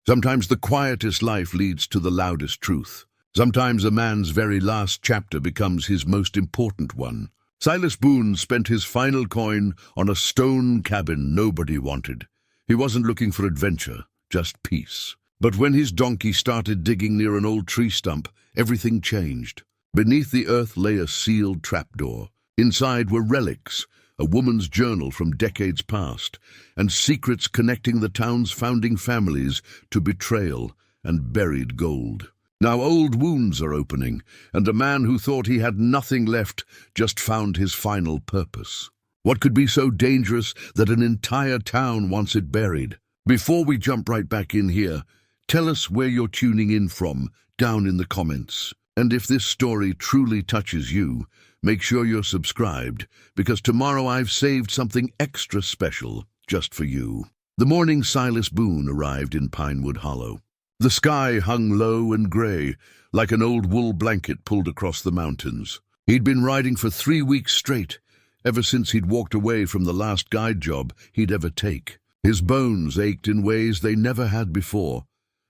Sometimes the quietest life leads to the loudest truth. Sometimes a man's very last chapter becomes his most important one. Silas Boone spent his final coin on a stone cabin nobody wanted. He wasn't looking for adventure, just peace. But when his donkey started digging near an old tree stump, everything changed. Beneath the earth lay a sealed trapdoor. Inside were relics, a woman's journal from decades past, and secrets connecting the town's founding families to betrayal and buried gold. Now old wounds are opening, and a man who thought he had nothing left just found his final purpose. What could be so dangerous that an entire town wants it buried? Before we jump right back in here, tell us where you're tuning in from down in the comments. And if this story truly touches you, make sure you're subscribed, because tomorrow I've saved something extra special just for you. The morning Silas Boone arrived in Pinewood Hollow. The sky hung low and grey, like an old wool blanket pulled across the mountains. He'd been riding for 3 weeks straight, ever since he'd walked away from the last guide job he'd ever take. His bones ached in ways they never had before,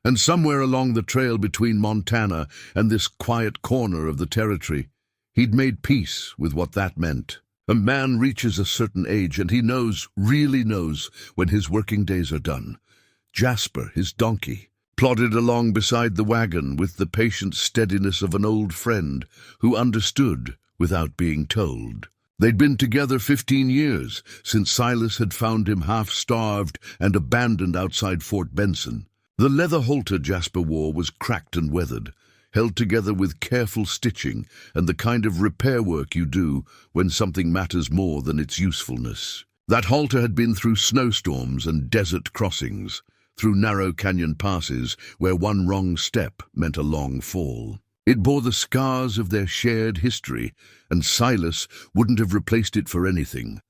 and somewhere along the trail between Montana and this quiet corner of the territory, he'd made peace with what that meant. A man reaches a certain age and he knows, really knows, when his working days are done. Jasper, his donkey, plodded along beside the wagon with the patient steadiness of an old friend who understood without being told. They'd been together 15 years, since Silas had found him half-starved and abandoned outside Fort Benson. The leather halter Jasper wore was cracked and weathered, held together with careful stitching and the kind of repair work you do when something matters more than its usefulness. That halter had been through snowstorms and desert crossings, through narrow canyon passes where one wrong step meant a long fall. It bore the scars of their shared history, and Silas wouldn't have replaced it for anything.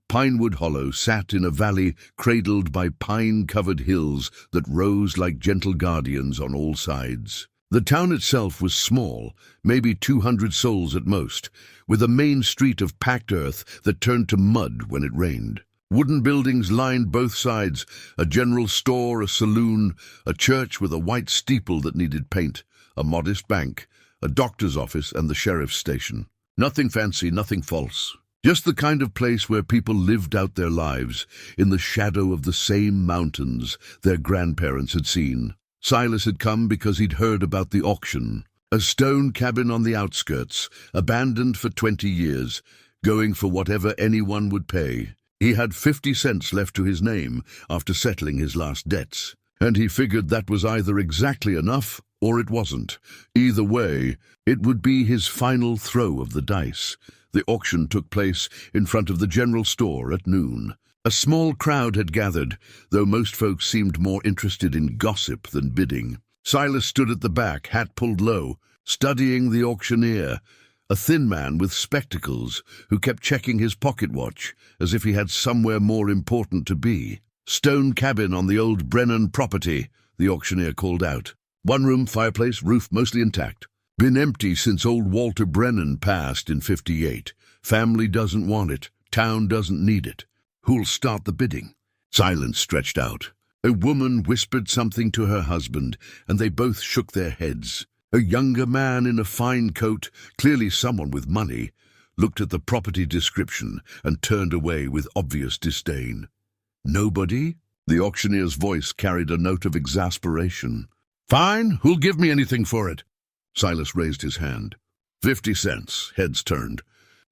Pinewood Hollow sat in a valley cradled by pine-covered hills that rose like gentle guardians on all sides. The town itself was small, maybe 200 souls at most, with a main street of packed earth that turned to mud when it rained. Wooden buildings lined both sides, a general store, a saloon, a church with a white steeple that needed paint, a modest bank, a doctor's office, and the sheriff's station. Nothing fancy, nothing false. Just the kind of place where people lived out their lives in the shadow of the same mountains their grandparents had seen. Silas had come because he'd heard about the auction, a stone cabin on the outskirts, abandoned for 20 years, going for whatever anyone would pay. He had 50 cents left to his name after settling his last debts, and he figured that was either exactly enough or it wasn't. Either way, it would be his final throw of the dice. The auction took place in front of the general store at noon. A small crowd had gathered, though most folks seemed more interested in gossip than bidding. Silas stood at the back, hat pulled low, studying the auctioneer, a thin man with spectacles who kept checking his pocket watch as if he had somewhere more important to be. "Stone cabin on the old Brennan property," the auctioneer called out. "One room, fireplace, roof mostly intact. Been empty since old Walter Brennan passed in 58. Family doesn't want it. Town doesn't need it. Who'll start the bidding?" Silence stretched out. A woman whispered something to her husband, and they both shook their heads. A younger man in a fine coat, clearly someone with money, looked at the property description and turned away with obvious disdain. "Nobody?" The auctioneer's voice carried a note of exasperation. "Fine, who'll give me anything for it?" Silas raised his hand. 50 cents, heads turned.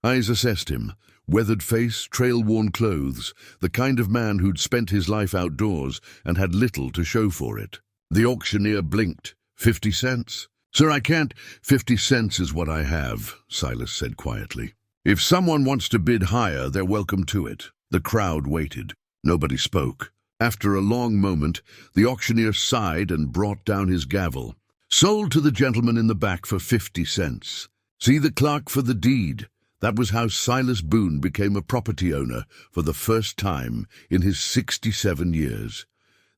Eyes assessed him. Weathered face, trail-worn clothes, the kind of man who'd spent his life outdoors and had little to show for it. The auctioneer blinked. 50 cents? "Sir, I can't." 50 cents is what I have," Silas said quietly. "If someone wants to bid higher, they're welcome to it." The crowd waited. Nobody spoke. After a long moment, the auctioneer sighed and brought down his gavel. "Sold to the gentleman in the back for 50 cents. See the clerk for the deed." That was how Silas Boone became a property owner for the first time in his 67 years.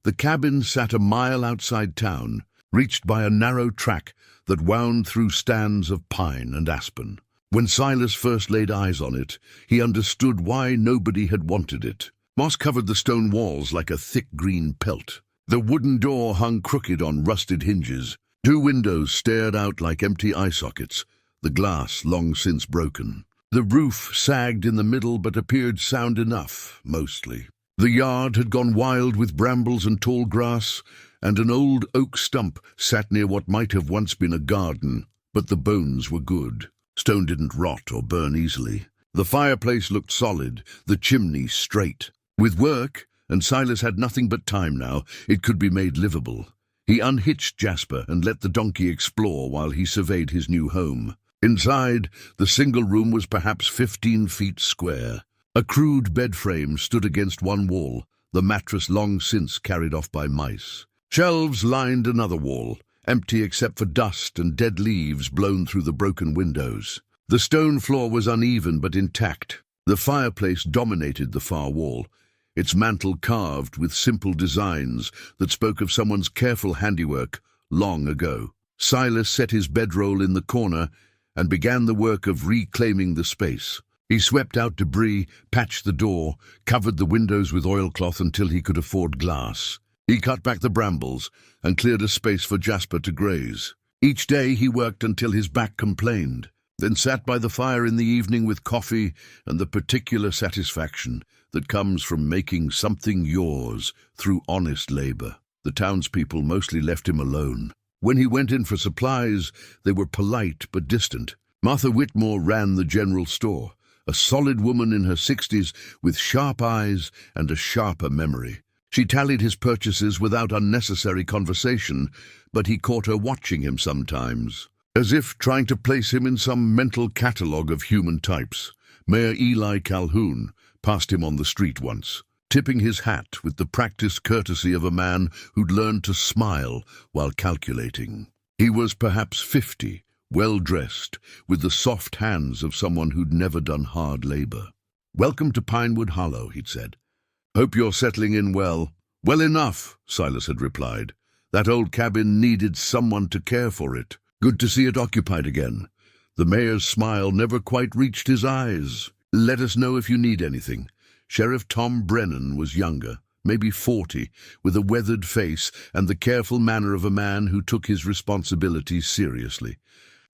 The cabin sat a mile outside town, reached by a narrow track that wound through stands of pine and aspen. When Silas first laid eyes on it, he understood why nobody had wanted it. Moss covered the stone walls like a thick green pelt. The wooden door hung crooked on rusted hinges. 2 windows stared out like empty eye sockets, the glass long since broken. The roof sagged in the middle but appeared sound enough, mostly. The yard had gone wild with brambles and tall grass, and an old oak stump sat near what might have once been a garden, but the bones were good. Stone didn't rot or burn easily. The fireplace looked solid, the chimney straight. With work, and Silas had nothing but time now, it could be made livable. He unhitched Jasper and let the donkey explore while he surveyed his new home. Inside, the single room was perhaps 15 feet square. A crude bed frame stood against one wall, the mattress long since carried off by mice. Shelves lined another wall, empty except for dust and dead leaves blown through the broken windows. The stone floor was uneven but intact. The fireplace dominated the far wall, its mantel carved with simple designs that spoke of someone's careful handiwork long ago. Silas set his bedroll in the corner and began the work of reclaiming the space. He swept out debris, patched the door, covered the windows with oilcloth until he could afford glass. He cut back the brambles and cleared a space for Jasper to graze. Each day he worked until his back complained, then sat by the fire in the evening with coffee and the particular satisfaction that comes from making something yours through honest labor. The townspeople mostly left him alone. When he went in for supplies, they were polite but distant. Martha Whitmore ran the general store, a solid woman in her 60s with sharp eyes and a sharper memory. She tallied his purchases without unnecessary conversation, but he caught her watching him sometimes, as if trying to place him in some mental catalogue of human types. Mayor Eli Calhoun passed him on the street once, tipping his hat with the practiced courtesy of a man who'd learned to smile while calculating. He was perhaps 50, well-dressed, with the soft hands of someone who'd never done hard labor. "Welcome to Pinewood Hollow," he'd said. "Hope you're settling in well." "Well enough," Silas had replied. "That old cabin needed someone to care for it. Good to see it occupied again." The mayor's smile never quite reached his eyes. "Let us know if you need anything." Sheriff Tom Brennan was younger, maybe 40, with a weathered face and the careful manner of a man who took his responsibilities seriously.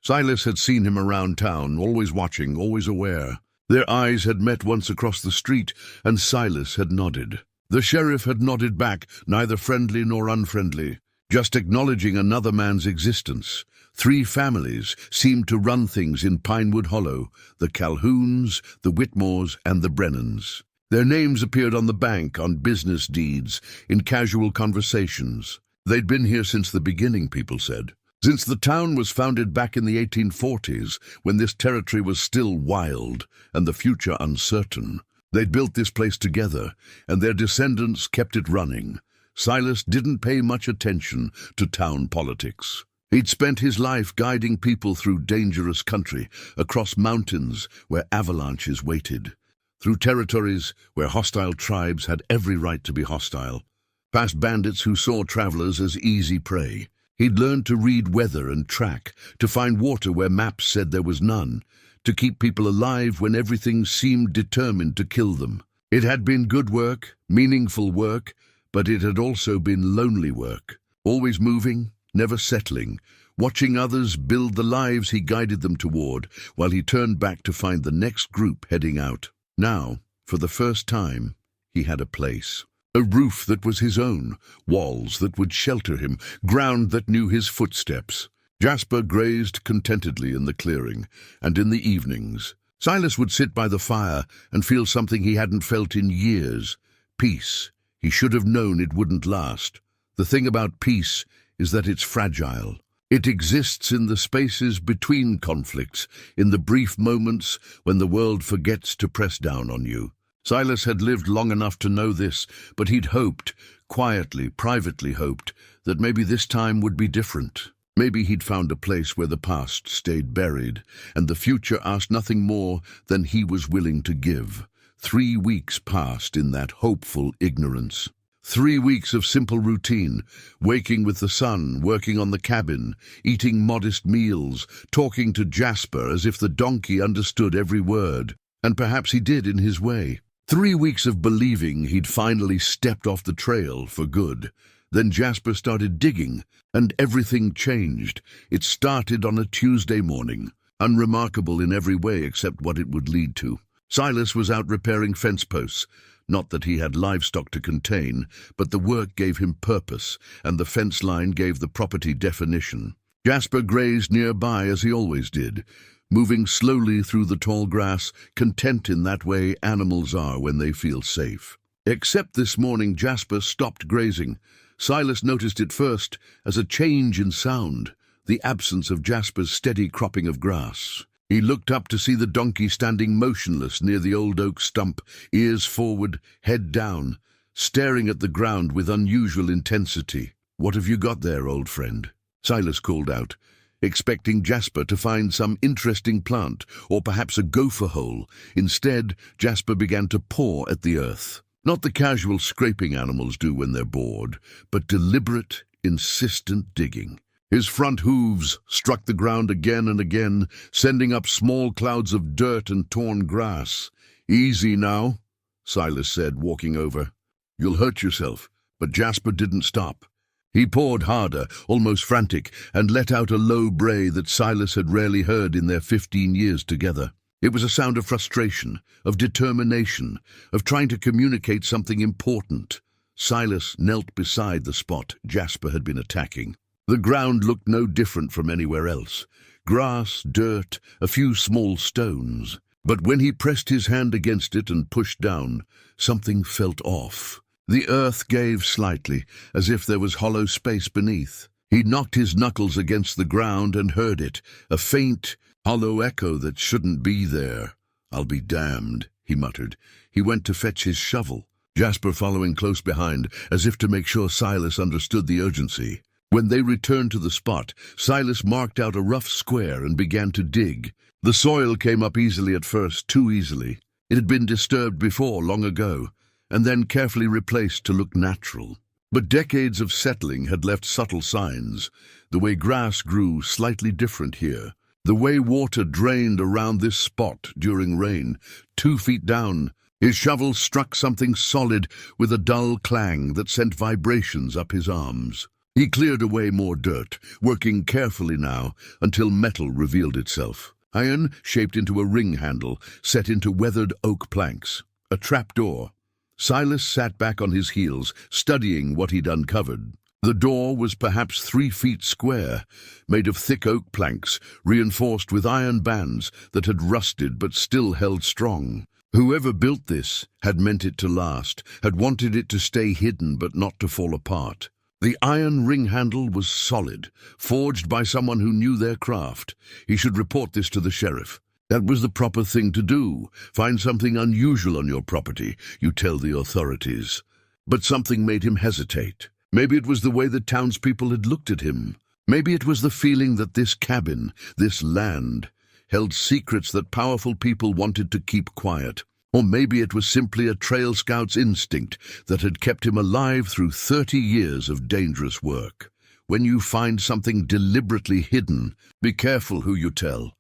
Silas had seen him around town, always watching, always aware. Their eyes had met once across the street, and Silas had nodded. The sheriff had nodded back, neither friendly nor unfriendly, just acknowledging another man's existence. 3 families seemed to run things in Pinewood Hollow: the Calhouns, the Whitmores, and the Brennans. Their names appeared on the bank, on business deeds, in casual conversations. They'd been here since the beginning, people said. Since the town was founded back in the 1840s, when this territory was still wild and the future uncertain. They'd built this place together, and their descendants kept it running. Silas didn't pay much attention to town politics. He'd spent his life guiding people through dangerous country, across mountains where avalanches waited, through territories where hostile tribes had every right to be hostile, past bandits who saw travelers as easy prey. He'd learned to read weather and track, to find water where maps said there was none, to keep people alive when everything seemed determined to kill them. It had been good work, meaningful work, but it had also been lonely work, always moving, never settling, watching others build the lives he guided them toward, while he turned back to find the next group heading out. Now, for the first time, he had a place. A roof that was his own, walls that would shelter him, ground that knew his footsteps. Jasper grazed contentedly in the clearing, and in the evenings, Silas would sit by the fire and feel something he hadn't felt in years. Peace. He should have known it wouldn't last. The thing about peace is that it's fragile. It exists in the spaces between conflicts, in the brief moments when the world forgets to press down on you. Silas had lived long enough to know this, but he'd hoped, quietly, privately hoped, that maybe this time would be different. Maybe he'd found a place where the past stayed buried, and the future asked nothing more than he was willing to give. 3 weeks passed in that hopeful ignorance. 3 weeks of simple routine, waking with the sun, working on the cabin, eating modest meals, talking to Jasper as if the donkey understood every word, and perhaps he did in his way. 3 weeks of believing he'd finally stepped off the trail for good. Then Jasper started digging, and everything changed. It started on a Tuesday morning, unremarkable in every way except what it would lead to. Silas was out repairing fence posts. Not that he had livestock to contain, but the work gave him purpose, and the fence line gave the property definition. Jasper grazed nearby as he always did, moving slowly through the tall grass, content in that way animals are when they feel safe. Except this morning Jasper stopped grazing. Silas noticed it first as a change in sound, the absence of Jasper's steady cropping of grass. He looked up to see the donkey standing motionless near the old oak stump, ears forward, head down, staring at the ground with unusual intensity. "What have you got there, old friend?" Silas called out, expecting Jasper to find some interesting plant or perhaps a gopher hole. Instead, Jasper began to paw at the earth. Not the casual scraping animals do when they're bored, but deliberate, insistent digging. His front hooves struck the ground again and again, sending up small clouds of dirt and torn grass. "Easy now," Silas said, walking over. "You'll hurt yourself." But Jasper didn't stop. He pawed harder, almost frantic, and let out a low bray that Silas had rarely heard in their 15 years together. It was a sound of frustration, of determination, of trying to communicate something important. Silas knelt beside the spot Jasper had been attacking. The ground looked no different from anywhere else. Grass, dirt, a few small stones. But when he pressed his hand against it and pushed down, something felt off. The earth gave slightly, as if there was hollow space beneath. He knocked his knuckles against the ground and heard it, a faint, hollow echo that shouldn't be there. "I'll be damned," he muttered. He went to fetch his shovel, Jasper following close behind, as if to make sure Silas understood the urgency. When they returned to the spot, Silas marked out a rough square and began to dig. The soil came up easily at first, too easily. It had been disturbed before, long ago, and then carefully replaced to look natural. But decades of settling had left subtle signs. The way grass grew slightly different here. The way water drained around this spot during rain, 2 feet down. His shovel struck something solid with a dull clang that sent vibrations up his arms. He cleared away more dirt, working carefully now until metal revealed itself. Iron shaped into a ring handle, set into weathered oak planks. A trapdoor. Silas sat back on his heels, studying what he'd uncovered. The door was perhaps 3 feet square, made of thick oak planks, reinforced with iron bands that had rusted but still held strong. Whoever built this had meant it to last, had wanted it to stay hidden but not to fall apart. The iron ring handle was solid, forged by someone who knew their craft. He should report this to the sheriff. That was the proper thing to do. Find something unusual on your property, you tell the authorities. But something made him hesitate. Maybe it was the way the townspeople had looked at him. Maybe it was the feeling that this cabin, this land, held secrets that powerful people wanted to keep quiet. Or maybe it was simply a trail scout's instinct that had kept him alive through 30 years of dangerous work. When you find something deliberately hidden, be careful who you tell.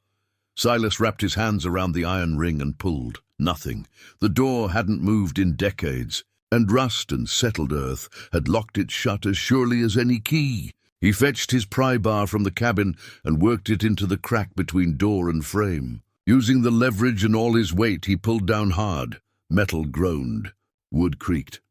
Silas wrapped his hands around the iron ring and pulled. Nothing. The door hadn't moved in decades, and rust and settled earth had locked it shut as surely as any key. He fetched his pry bar from the cabin and worked it into the crack between door and frame. Using the leverage and all his weight, he pulled down hard. Metal groaned. Wood creaked.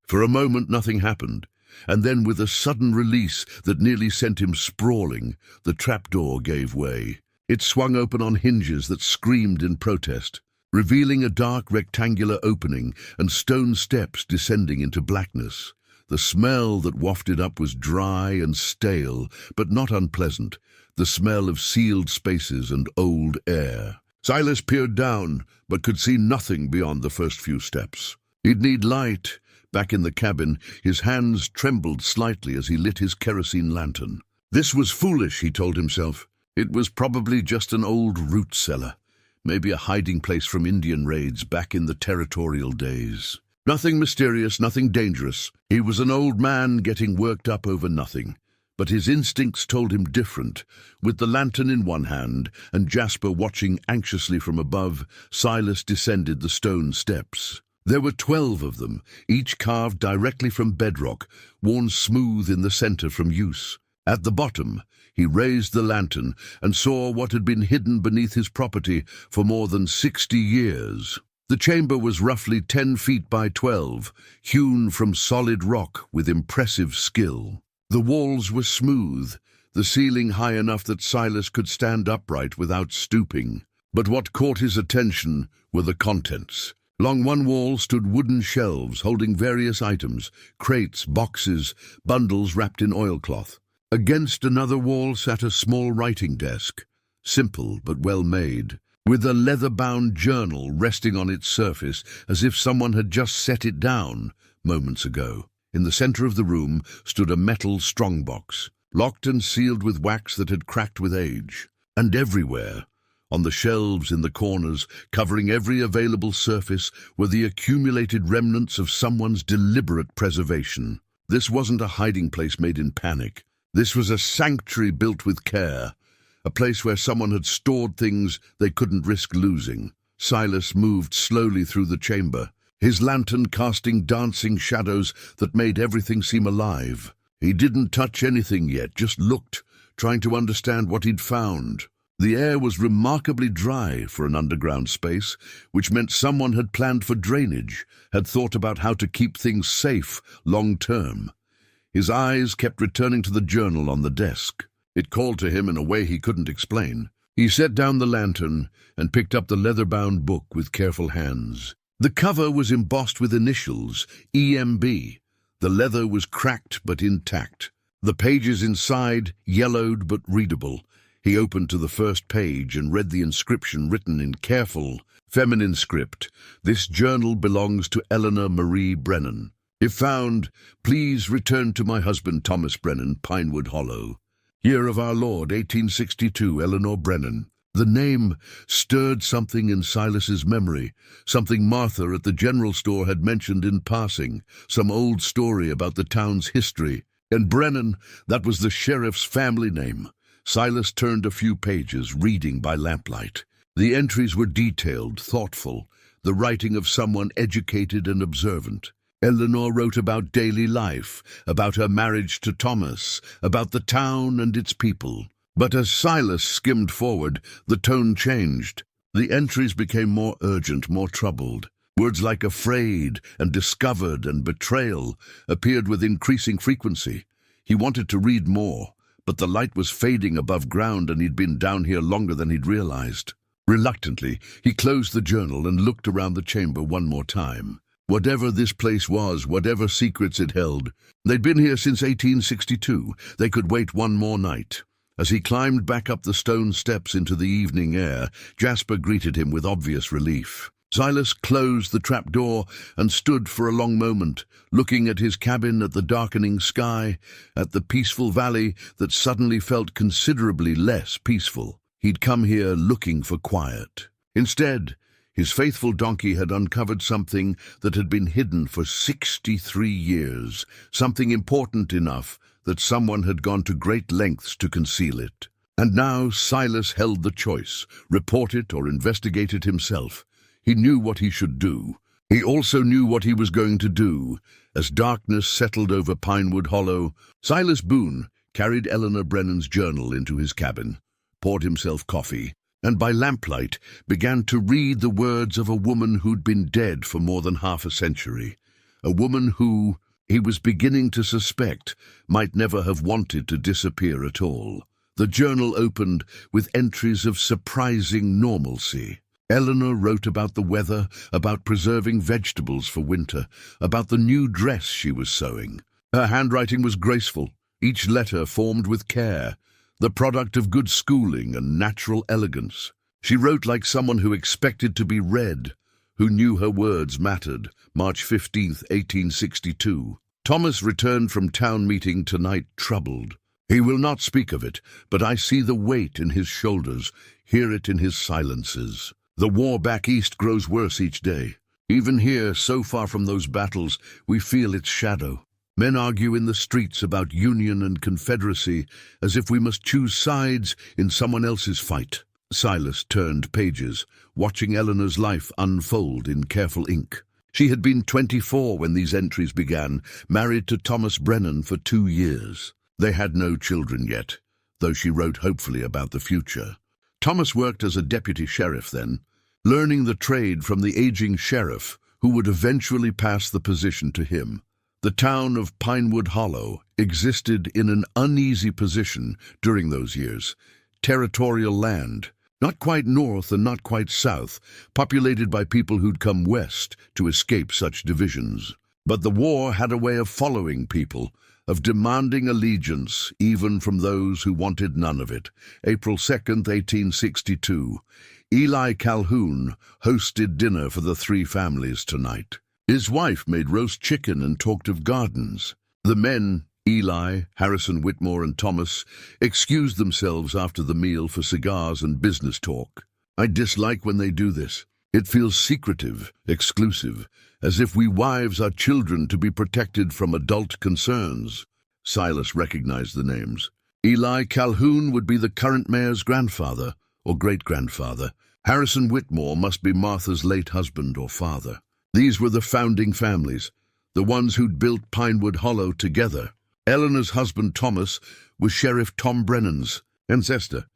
For a moment nothing happened, and then with a sudden release that nearly sent him sprawling, the trapdoor gave way. It swung open on hinges that screamed in protest, revealing a dark rectangular opening and stone steps descending into blackness. The smell that wafted up was dry and stale, but not unpleasant, the smell of sealed spaces and old air. Silas peered down, but could see nothing beyond the first few steps. He'd need light. Back in the cabin, his hands trembled slightly as he lit his kerosene lantern. This was foolish, he told himself. It was probably just an old root cellar, maybe a hiding place from Indian raids back in the territorial days. Nothing mysterious, nothing dangerous. He was an old man getting worked up over nothing. But his instincts told him different. With the lantern in one hand and Jasper watching anxiously from above, Silas descended the stone steps. There were 12 of them, each carved directly from bedrock, worn smooth in the center from use. At the bottom, he raised the lantern and saw what had been hidden beneath his property for more than 60 years. The chamber was roughly 10 feet by 12, hewn from solid rock with impressive skill. The walls were smooth, the ceiling high enough that Silas could stand upright without stooping. But what caught his attention were the contents. Along one wall stood wooden shelves holding various items, crates, boxes, bundles wrapped in oilcloth. Against another wall sat a small writing desk, simple but well made, with a leather-bound journal resting on its surface as if someone had just set it down moments ago. In the center of the room stood a metal strongbox, locked and sealed with wax that had cracked with age. And everywhere, on the shelves in the corners, covering every available surface, were the accumulated remnants of someone's deliberate preservation. This wasn't a hiding place made in panic. This was a sanctuary built with care, a place where someone had stored things they couldn't risk losing. Silas moved slowly through the chamber, his lantern casting dancing shadows that made everything seem alive. He didn't touch anything yet, just looked, trying to understand what he'd found. The air was remarkably dry for an underground space, which meant someone had planned for drainage, had thought about how to keep things safe long-term. His eyes kept returning to the journal on the desk. It called to him in a way he couldn't explain. He set down the lantern and picked up the leather-bound book with careful hands. The cover was embossed with initials, EMB. The leather was cracked but intact. The pages inside yellowed but readable. He opened to the first page and read the inscription written in careful, feminine script. This journal belongs to Eleanor Marie Brennan. If found, please return to my husband Thomas Brennan, Pinewood Hollow. Year of our Lord, 1862, Eleanor Brennan. The name stirred something in Silas's memory, something Martha at the general store had mentioned in passing, some old story about the town's history. And Brennan, that was the sheriff's family name. Silas turned a few pages, reading by lamplight. The entries were detailed, thoughtful, the writing of someone educated and observant. Eleanor wrote about daily life, about her marriage to Thomas, about the town and its people. But as Silas skimmed forward, the tone changed. The entries became more urgent, more troubled. Words like afraid and discovered and betrayal appeared with increasing frequency. He wanted to read more, but the light was fading above ground and he'd been down here longer than he'd realized. Reluctantly, he closed the journal and looked around the chamber one more time. Whatever this place was, whatever secrets it held, they'd been here since 1862. They could wait one more night. As he climbed back up the stone steps into the evening air, Jasper greeted him with obvious relief. Silas closed the trapdoor and stood for a long moment, looking at his cabin, at the darkening sky, at the peaceful valley that suddenly felt considerably less peaceful. He'd come here looking for quiet. Instead, his faithful donkey had uncovered something that had been hidden for 63 years, something important enough that someone had gone to great lengths to conceal it. And now Silas held the choice, report it or investigate it himself. He knew what he should do. He also knew what he was going to do. As darkness settled over Pinewood Hollow, Silas Boone carried Eleanor Brennan's journal into his cabin, poured himself coffee, and by lamplight began to read the words of a woman who'd been dead for more than half a century, a woman who, he was beginning to suspect, might never have wanted to disappear at all. The journal opened with entries of surprising normalcy. Eleanor wrote about the weather, about preserving vegetables for winter, about the new dress she was sewing. Her handwriting was graceful, each letter formed with care, the product of good schooling and natural elegance. She wrote like someone who expected to be read, who knew her words mattered. March 15th, 1862. Thomas returned from town meeting tonight troubled. He will not speak of it, but I see the weight in his shoulders, hear it in his silences. The war back east grows worse each day. Even here, so far from those battles, we feel its shadow. Men argue in the streets about Union and Confederacy as if we must choose sides in someone else's fight. Silas turned pages, watching Eleanor's life unfold in careful ink. She had been 24 when these entries began, married to Thomas Brennan for 2 years. They had no children yet, though she wrote hopefully about the future. Thomas worked as a deputy sheriff then, learning the trade from the aging sheriff, who would eventually pass the position to him. The town of Pinewood Hollow existed in an uneasy position during those years. Territorial land, not quite north and not quite south, populated by people who'd come west to escape such divisions. But the war had a way of following people, of demanding allegiance even from those who wanted none of it. April 2nd, 1862. Eli Calhoun hosted dinner for the 3 families tonight. His wife made roast chicken and talked of gardens. The men, Eli, Harrison Whitmore, and Thomas, excused themselves after the meal for cigars and business talk. I dislike when they do this. It feels secretive, exclusive, as if we wives are children to be protected from adult concerns. Silas recognized the names. Eli Calhoun would be the current mayor's grandfather, or great-grandfather. Harrison Whitmore must be Martha's late husband or father. These were the founding families, the ones who'd built Pinewood Hollow together. Eleanor's husband Thomas was Sheriff Tom Brennan's ancestor.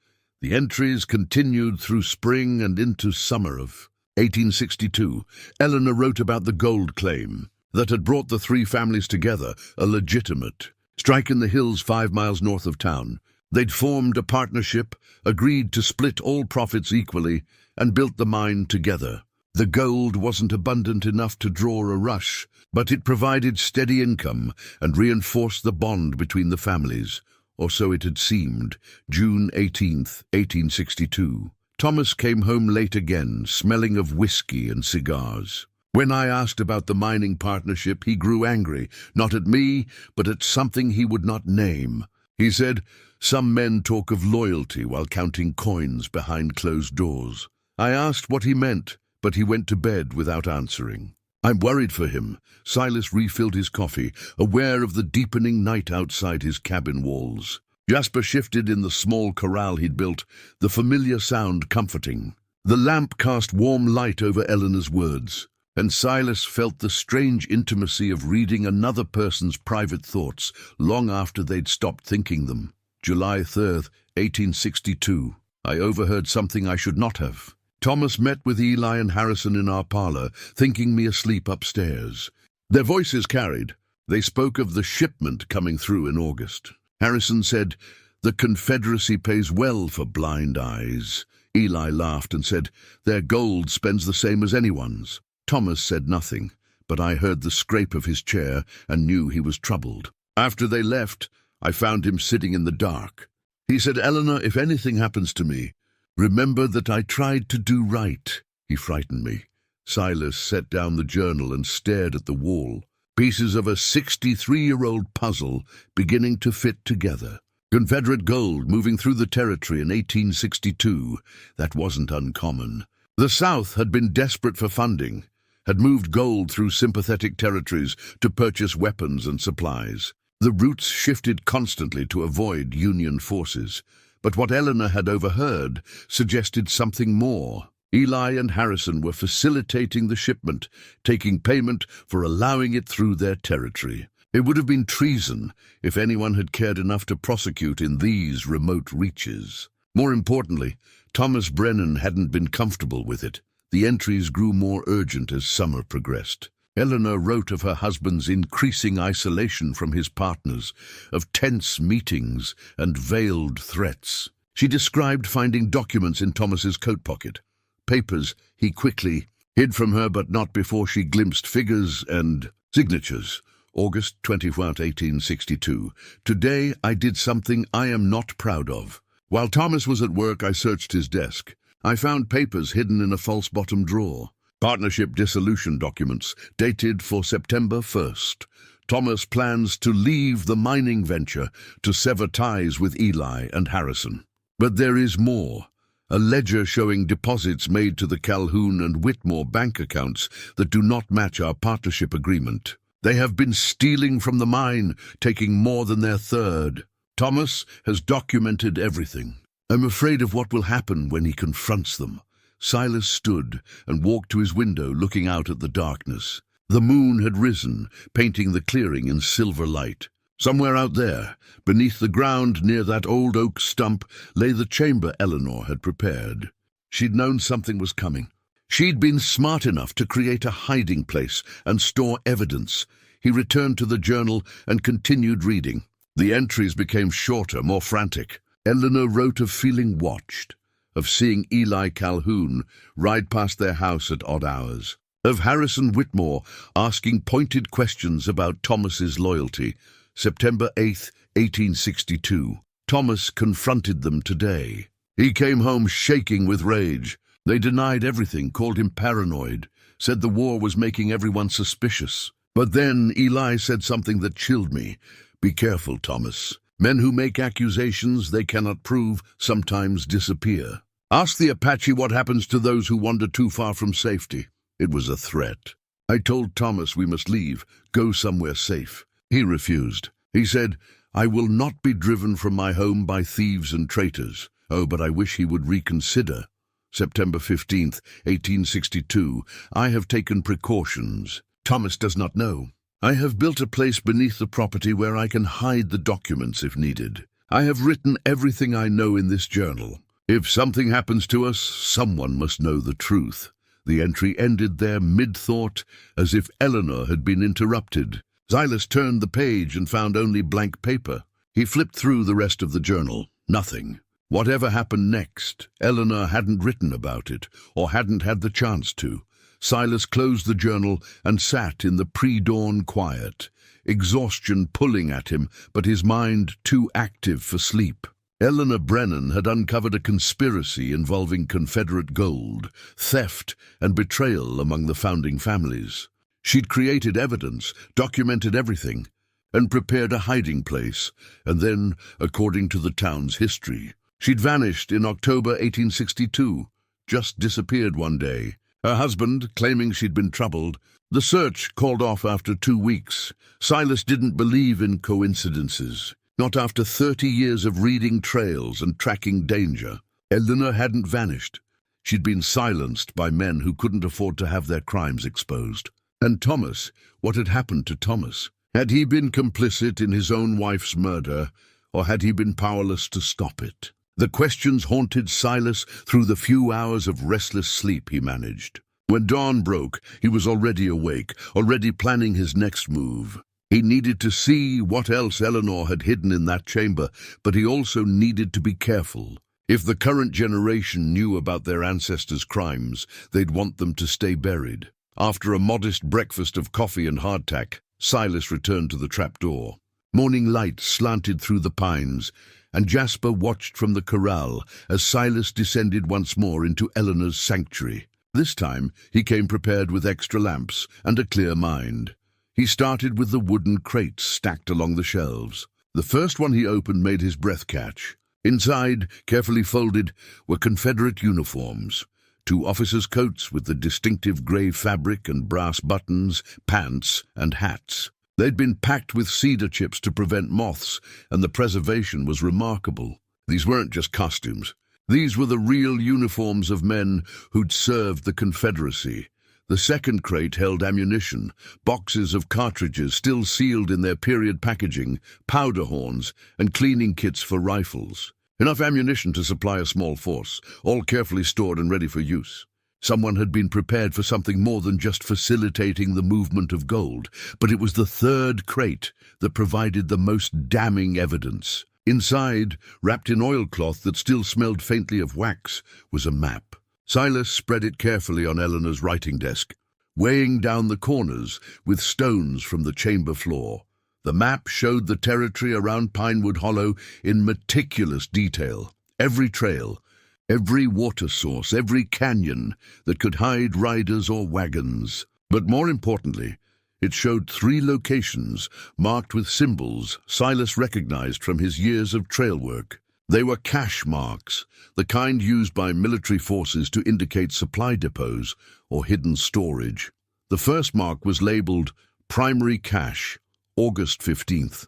The entries continued through spring and into summer of 1862. Eleanor wrote about the gold claim that had brought the 3 families together, a legitimate strike in the hills 5 miles north of town. They'd formed a partnership, agreed to split all profits equally, and built the mine together. The gold wasn't abundant enough to draw a rush, but it provided steady income and reinforced the bond between the families, or so it had seemed. June 18th, 1862. Thomas came home late again, smelling of whiskey and cigars. When I asked about the mining partnership, he grew angry, not at me, but at something he would not name. He said, "Some men talk of loyalty while counting coins behind closed doors." I asked what he meant, but he went to bed without answering. I'm worried for him. Silas refilled his coffee, aware of the deepening night outside his cabin walls. Jasper shifted in the small corral he'd built, the familiar sound comforting. The lamp cast warm light over Eleanor's words, and Silas felt the strange intimacy of reading another person's private thoughts long after they'd stopped thinking them. July 3rd, 1862. I overheard something I should not have. Thomas met with Eli and Harrison in our parlor, thinking me asleep upstairs. Their voices carried. They spoke of the shipment coming through in August. Harrison said, "The Confederacy pays well for blind eyes." Eli laughed and said, "Their gold spends the same as anyone's." Thomas said nothing, but I heard the scrape of his chair and knew he was troubled. After they left, I found him sitting in the dark. He said, "Eleanor, if anything happens to me, remember that I tried to do right." He frightened me. Silas set down the journal and stared at the wall, pieces of a 63-year-old puzzle beginning to fit together. Confederate gold moving through the territory in 1862. That wasn't uncommon. The South had been desperate for funding, had moved gold through sympathetic territories to purchase weapons and supplies. The routes shifted constantly to avoid Union forces. But what Eleanor had overheard suggested something more. Eli and Harrison were facilitating the shipment, taking payment for allowing it through their territory. It would have been treason if anyone had cared enough to prosecute in these remote reaches. More importantly, Thomas Brennan hadn't been comfortable with it. The entries grew more urgent as summer progressed. Eleanor wrote of her husband's increasing isolation from his partners, of tense meetings and veiled threats. She described finding documents in Thomas's coat pocket, papers he quickly hid from her, but not before she glimpsed figures and signatures. August 21, 1862. Today I did something I am not proud of. While Thomas was at work, I searched his desk. I found papers hidden in a false bottom drawer. Partnership dissolution documents, dated for September 1st. Thomas plans to leave the mining venture to sever ties with Eli and Harrison. But there is more. A ledger showing deposits made to the Calhoun and Whitmore bank accounts that do not match our partnership agreement. They have been stealing from the mine, taking more than their third. Thomas has documented everything. I'm afraid of what will happen when he confronts them. Silas stood and walked to his window, looking out at the darkness. The moon had risen, painting the clearing in silver light. Somewhere out there, beneath the ground near that old oak stump, lay the chamber Eleanor had prepared. She'd known something was coming. She'd been smart enough to create a hiding place and store evidence. He returned to the journal and continued reading. The entries became shorter, more frantic. Eleanor wrote of feeling watched, of seeing Eli Calhoun ride past their house at odd hours, of Harrison Whitmore asking pointed questions about Thomas's loyalty. September 8, 1862. Thomas confronted them today. He came home shaking with rage. They denied everything, called him paranoid, said the war was making everyone suspicious. But then Eli said something that chilled me. Be careful, Thomas. Men who make accusations they cannot prove sometimes disappear. Ask the Apache what happens to those who wander too far from safety. It was a threat. I told Thomas we must leave, go somewhere safe. He refused. He said, I will not be driven from my home by thieves and traitors. Oh, but I wish he would reconsider. September 15th, 1862. I have taken precautions. Thomas does not know. I have built a place beneath the property where I can hide the documents if needed. I have written everything I know in this journal. If something happens to us, someone must know the truth. The entry ended there mid-thought, as if Eleanor had been interrupted. Silas turned the page and found only blank paper. He flipped through the rest of the journal. Nothing. Whatever happened next, Eleanor hadn't written about it, or hadn't had the chance to. Silas closed the journal and sat in the pre-dawn quiet, exhaustion pulling at him, but his mind too active for sleep. Eleanor Brennan had uncovered a conspiracy involving Confederate gold, theft, and betrayal among the founding families. She'd created evidence, documented everything, and prepared a hiding place, and then, according to the town's history, she'd vanished in October 1862, just disappeared one day. Her husband, claiming she'd been troubled. The search called off after 2 weeks. Silas didn't believe in coincidences. Not after 30 years of reading trails and tracking danger. Eleanor hadn't vanished. She'd been silenced by men who couldn't afford to have their crimes exposed. And Thomas, what had happened to Thomas? Had he been complicit in his own wife's murder, or had he been powerless to stop it? The questions haunted Silas through the few hours of restless sleep he managed. When dawn broke, he was already awake, already planning his next move. He needed to see what else Eleanor had hidden in that chamber, but he also needed to be careful. If the current generation knew about their ancestors' crimes, they'd want them to stay buried. After a modest breakfast of coffee and hardtack, Silas returned to the trapdoor. Morning light slanted through the pines, and Jasper watched from the corral as Silas descended once more into Eleanor's sanctuary. This time he came prepared with extra lamps and a clear mind. He started with the wooden crates stacked along the shelves. The first one he opened made his breath catch. Inside, carefully folded, were Confederate uniforms. 2 officers' coats with the distinctive gray fabric and brass buttons, pants, and hats. They'd been packed with cedar chips to prevent moths, and the preservation was remarkable. These weren't just costumes. These were the real uniforms of men who'd served the Confederacy. The second crate held ammunition, boxes of cartridges still sealed in their period packaging, powder horns, and cleaning kits for rifles. Enough ammunition to supply a small force, all carefully stored and ready for use. Someone had been prepared for something more than just facilitating the movement of gold, but it was the third crate that provided the most damning evidence. Inside, wrapped in oilcloth that still smelled faintly of wax, was a map. Silas spread it carefully on Eleanor's writing desk, weighing down the corners with stones from the chamber floor. The map showed the territory around Pinewood Hollow in meticulous detail. Every trail, every water source, every canyon that could hide riders or wagons. But more importantly, it showed 3 locations marked with symbols Silas recognized from his years of trail work. They were cache marks, the kind used by military forces to indicate supply depots or hidden storage. The first mark was labeled Primary Cache, August 15th.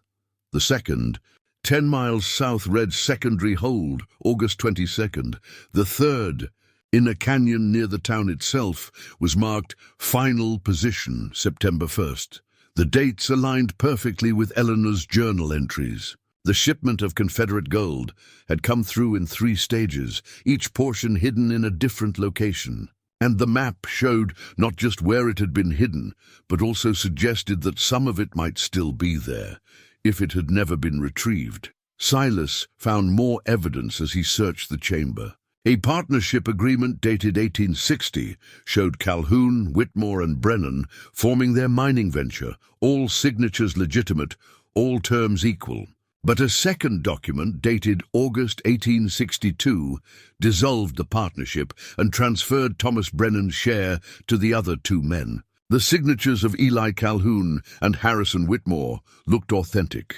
The second, 10 miles south, read Secondary Hold, August 22nd. The third, in a canyon near the town itself was marked Final Position, September 1st. The dates aligned perfectly with Eleanor's journal entries. The shipment of Confederate gold had come through in 3 stages, each portion hidden in a different location. And the map showed not just where it had been hidden, but also suggested that some of it might still be there, if it had never been retrieved. Silas found more evidence as he searched the chamber. A partnership agreement dated 1860 showed Calhoun, Whitmore, and Brennan forming their mining venture, all signatures legitimate, all terms equal. But a second document, dated August 1862, dissolved the partnership and transferred Thomas Brennan's share to the other 2 men. The signatures of Eli Calhoun and Harrison Whitmore looked authentic.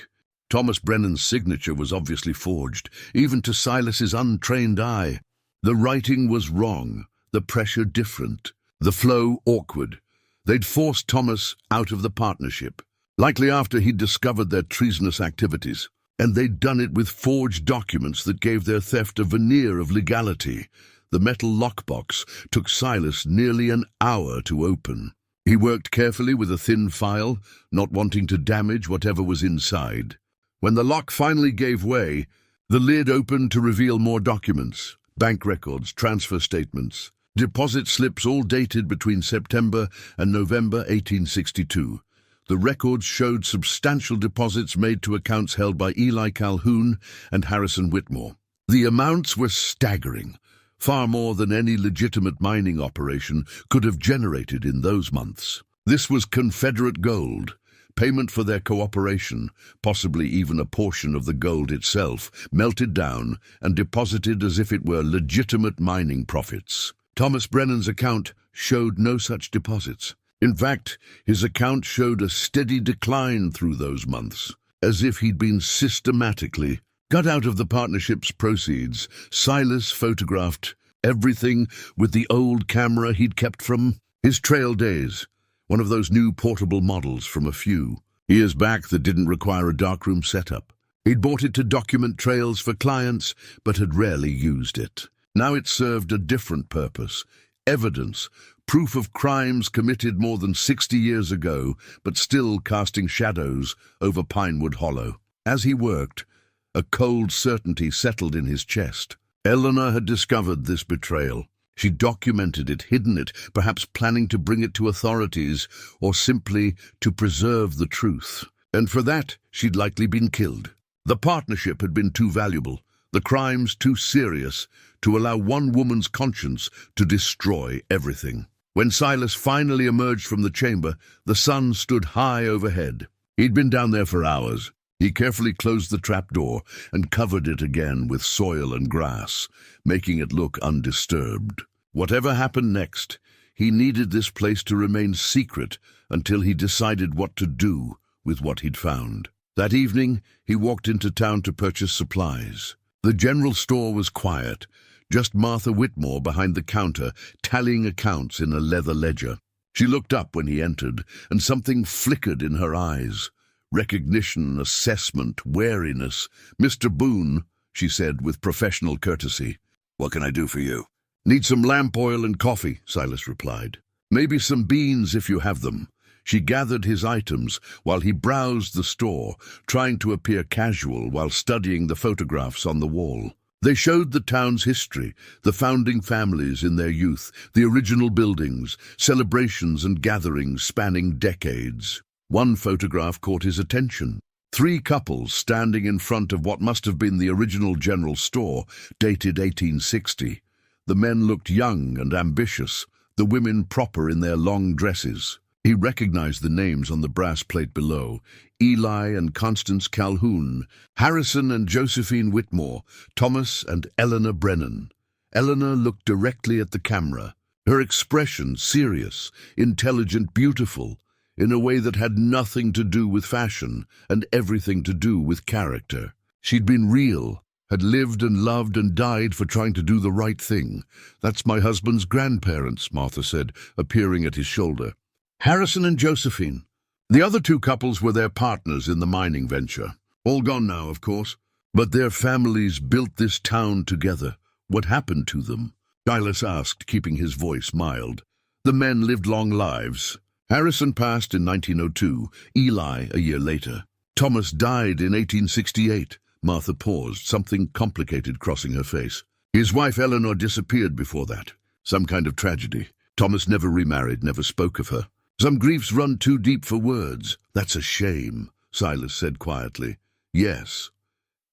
Thomas Brennan's signature was obviously forged, even to Silas's untrained eye. The writing was wrong, the pressure different, the flow awkward. They'd forced Thomas out of the partnership, likely after he'd discovered their treasonous activities. And they'd done it with forged documents that gave their theft a veneer of legality. The metal lockbox took Silas nearly an hour to open. He worked carefully with a thin file, not wanting to damage whatever was inside. When the lock finally gave way, the lid opened to reveal more documents, bank records, transfer statements, deposit slips all dated between September and November 1862. The records showed substantial deposits made to accounts held by Eli Calhoun and Harrison Whitmore. The amounts were staggering, far more than any legitimate mining operation could have generated in those months. This was Confederate gold, payment for their cooperation, possibly even a portion of the gold itself, melted down and deposited as if it were legitimate mining profits. Thomas Brennan's account showed no such deposits. In fact, his account showed a steady decline through those months, as if he'd been systematically cut out of the partnership's proceeds. Silas photographed everything with the old camera he'd kept from his trail days, one of those new portable models from a few years back that didn't require a darkroom setup. He'd bought it to document trails for clients, but had rarely used it. Now it served a different purpose: evidence, proof of crimes committed more than 60 years ago, but still casting shadows over Pinewood Hollow. As he worked, a cold certainty settled in his chest. Eleanor had discovered this betrayal. She documented it, hidden it, perhaps planning to bring it to authorities, or simply to preserve the truth. And for that, she'd likely been killed. The partnership had been too valuable, the crimes too serious, to allow one woman's conscience to destroy everything. When Silas finally emerged from the chamber, the sun stood high overhead. He'd been down there for hours. He carefully closed the trapdoor and covered it again with soil and grass, making it look undisturbed. Whatever happened next, he needed this place to remain secret until he decided what to do with what he'd found. That evening, he walked into town to purchase supplies. The general store was quiet, just Martha Whitmore behind the counter, tallying accounts in a leather ledger. She looked up when he entered, and something flickered in her eyes. Recognition, assessment, wariness. "Mr. Boone," she said with professional courtesy. "What can I do for you?" "Need some lamp oil and coffee," Silas replied. "Maybe some beans if you have them." She gathered his items while he browsed the store, trying to appear casual while studying the photographs on the wall. They showed the town's history, the founding families in their youth, the original buildings, celebrations and gatherings spanning decades. One photograph caught his attention. 3 couples standing in front of what must have been the original general store, dated 1860. The men looked young and ambitious, the women proper in their long dresses. He recognized the names on the brass plate below: Eli and Constance Calhoun, Harrison and Josephine Whitmore, Thomas and Eleanor Brennan. Eleanor looked directly at the camera, her expression serious, intelligent, beautiful, in a way that had nothing to do with fashion and everything to do with character. She'd been real, had lived and loved and died for trying to do the right thing. "That's my husband's grandparents," Martha said, appearing at his shoulder. "Harrison and Josephine." The other 2 couples were their partners in the mining venture. All gone now, of course. But their families built this town together. What happened to them? Silas asked, keeping his voice mild. The men lived long lives. Harrison passed in 1902, Eli a year later. Thomas died in 1868. Martha paused, something complicated crossing her face. His wife Eleanor disappeared before that. Some kind of tragedy. Thomas never remarried, never spoke of her. Some griefs run too deep for words. That's a shame, Silas said quietly. Yes.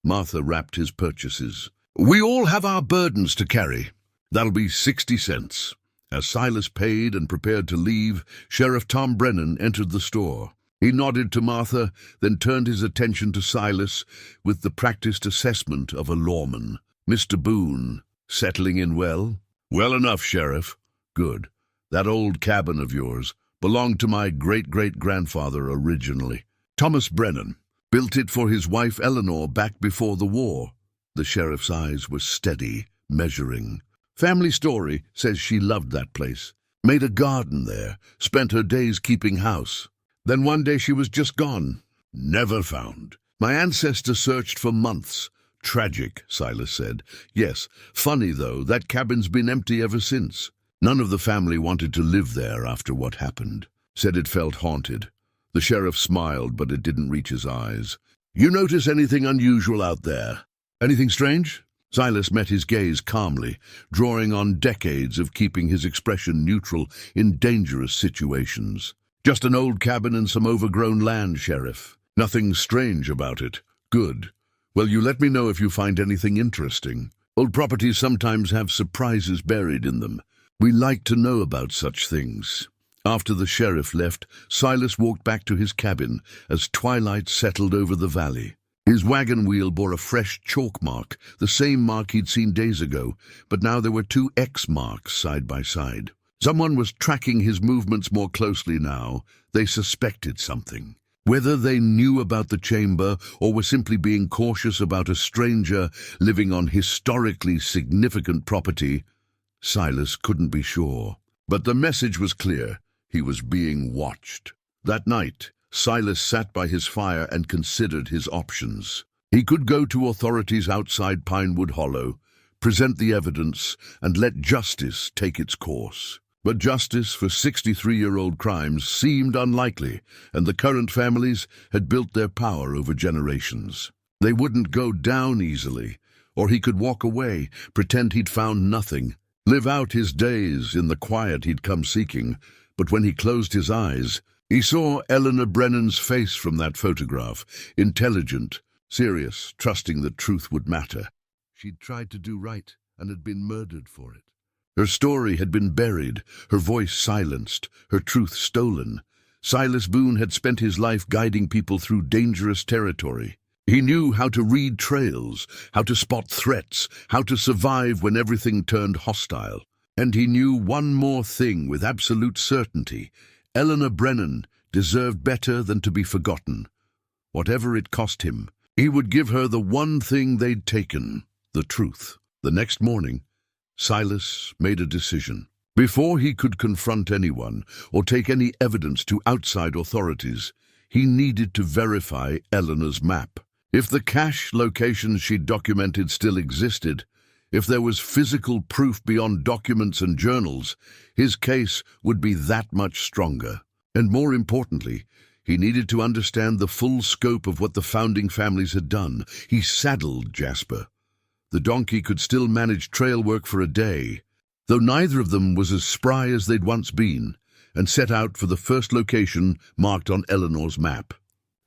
Martha wrapped his purchases. We all have our burdens to carry. That'll be 60 cents. As Silas paid and prepared to leave, Sheriff Tom Brennan entered the store. He nodded to Martha, then turned his attention to Silas with the practiced assessment of a lawman. Mr. Boone, settling in well? Well enough, Sheriff. Good. That old cabin of yours belonged to my great-great-grandfather originally. Thomas Brennan built it for his wife Eleanor back before the war. The sheriff's eyes were steady, measuring. Family story says she loved that place. Made a garden there, spent her days keeping house. Then one day she was just gone. Never found. My ancestor searched for months. Tragic, Silas said. Yes, funny though, that cabin's been empty ever since. None of the family wanted to live there after what happened. Said it felt haunted. The sheriff smiled, but it didn't reach his eyes. You notice anything unusual out there? Anything strange? Silas met his gaze calmly, drawing on decades of keeping his expression neutral in dangerous situations. Just an old cabin and some overgrown land, Sheriff. Nothing strange about it. Good. Well, you let me know if you find anything interesting. Old properties sometimes have surprises buried in them. We like to know about such things. After the sheriff left, Silas walked back to his cabin as twilight settled over the valley. His wagon wheel bore a fresh chalk mark, the same mark he'd seen days ago, but now there were two X marks side by side. Someone was tracking his movements more closely now. They suspected something. Whether they knew about the chamber or were simply being cautious about a stranger living on historically significant property, Silas couldn't be sure. But the message was clear. He was being watched. That night, Silas sat by his fire and considered his options. He could go to authorities outside Pinewood Hollow, present the evidence, and let justice take its course. But justice for 63-year-old crimes seemed unlikely, and the current families had built their power over generations. They wouldn't go down easily, or he could walk away, pretend he'd found nothing, live out his days in the quiet he'd come seeking. But when he closed his eyes, he saw Eleanor Brennan's face from that photograph, intelligent, serious, trusting that truth would matter. She'd tried to do right and had been murdered for it. Her story had been buried, her voice silenced, her truth stolen. Silas Boone had spent his life guiding people through dangerous territory. He knew how to read trails, how to spot threats, how to survive when everything turned hostile. And he knew one more thing with absolute certainty. Eleanor Brennan deserved better than to be forgotten. Whatever it cost him, he would give her the one thing they'd taken, the truth. The next morning, Silas made a decision. Before he could confront anyone or take any evidence to outside authorities, he needed to verify Eleanor's map. If the cache locations she'd documented still existed, if there was physical proof beyond documents and journals, his case would be that much stronger. And more importantly, he needed to understand the full scope of what the founding families had done. He saddled Jasper. The donkey could still manage trail work for a day, though neither of them was as spry as they'd once been, and set out for the first location marked on Eleanor's map.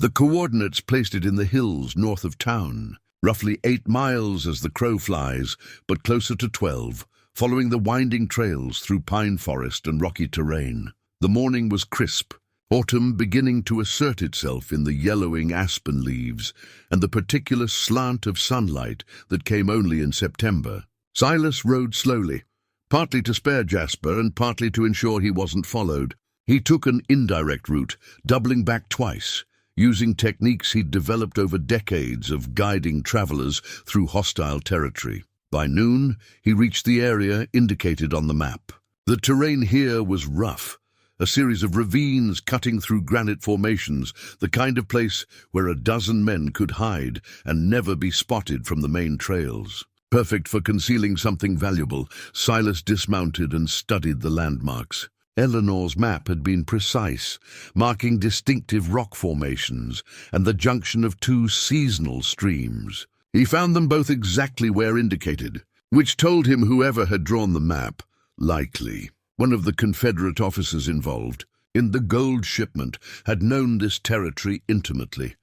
The coordinates placed it in the hills north of town, roughly 8 miles as the crow flies, but closer to 12, following the winding trails through pine forest and rocky terrain. The morning was crisp, autumn beginning to assert itself in the yellowing aspen leaves and the particular slant of sunlight that came only in September. Silas rode slowly, partly to spare Jasper and partly to ensure he wasn't followed. He took an indirect route, doubling back twice, using techniques he'd developed over decades of guiding travelers through hostile territory. By noon, he reached the area indicated on the map. The terrain here was rough, a series of ravines cutting through granite formations, the kind of place where a dozen men could hide and never be spotted from the main trails. Perfect for concealing something valuable, Silas dismounted and studied the landmarks. Eleanor's map had been precise, marking distinctive rock formations and the junction of two seasonal streams. He found them both exactly where indicated, which told him whoever had drawn the map, likely one of the Confederate officers involved in the gold shipment, had known this territory intimately.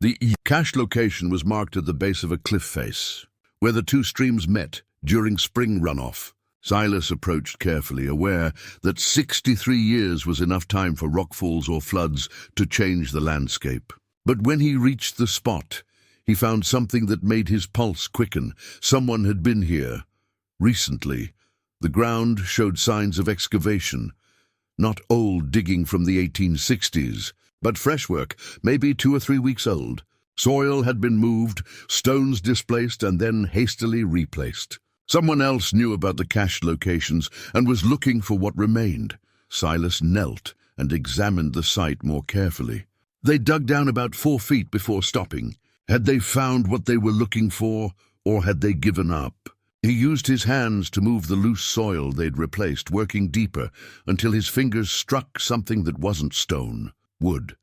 The cache location was marked at the base of a cliff face, where the two streams met during spring runoff. Silas approached carefully, aware that 63 years was enough time for rockfalls or floods to change the landscape. But when he reached the spot, he found something that made his pulse quicken. Someone had been here recently. The ground showed signs of excavation, not old digging from the 1860s, but fresh work, maybe 2 or 3 weeks old. Soil had been moved, stones displaced, and then hastily replaced. Someone else knew about the cache locations and was looking for what remained. Silas knelt and examined the site more carefully. They dug down about 4 feet before stopping. Had they found what they were looking for, or had they given up? He used his hands to move the loose soil they'd replaced, working deeper until his fingers struck something that wasn't stone, wood.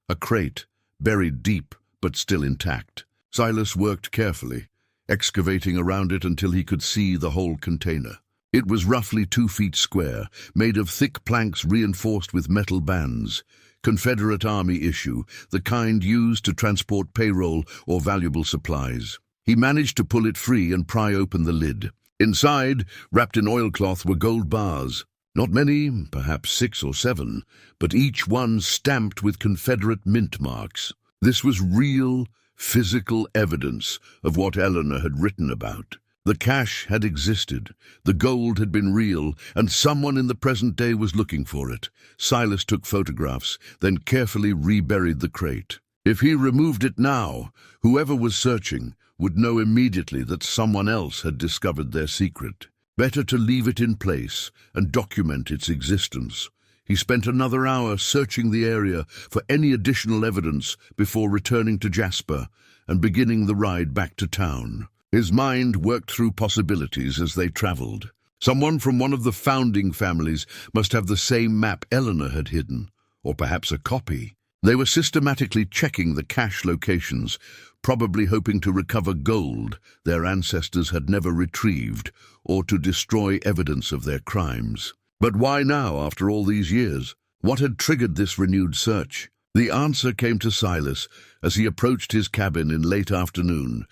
A crate, buried deep but still intact. Silas worked carefully, excavating around it until he could see the whole container. It was roughly 2 feet square, made of thick planks reinforced with metal bands. Confederate Army issue, the kind used to transport payroll or valuable supplies. He managed to pull it free and pry open the lid. Inside, wrapped in oilcloth, were gold bars. Not many, perhaps 6 or 7, but each one stamped with Confederate mint marks. This was real, physical evidence of what Eleanor had written about. The cache had existed, the gold had been real, and someone in the present day was looking for it. Silas took photographs, then carefully reburied the crate. If he removed it now, whoever was searching would know immediately that someone else had discovered their secret. Better to leave it in place and document its existence. He spent another hour searching the area for any additional evidence before returning to Jasper and beginning the ride back to town. His mind worked through possibilities as they traveled. Someone from one of the founding families must have the same map Eleanor had hidden, or perhaps a copy. They were systematically checking the cache locations, probably hoping to recover gold their ancestors had never retrieved, or to destroy evidence of their crimes. But why now, after all these years? What had triggered this renewed search? The answer came to Silas as he approached his cabin in late afternoon.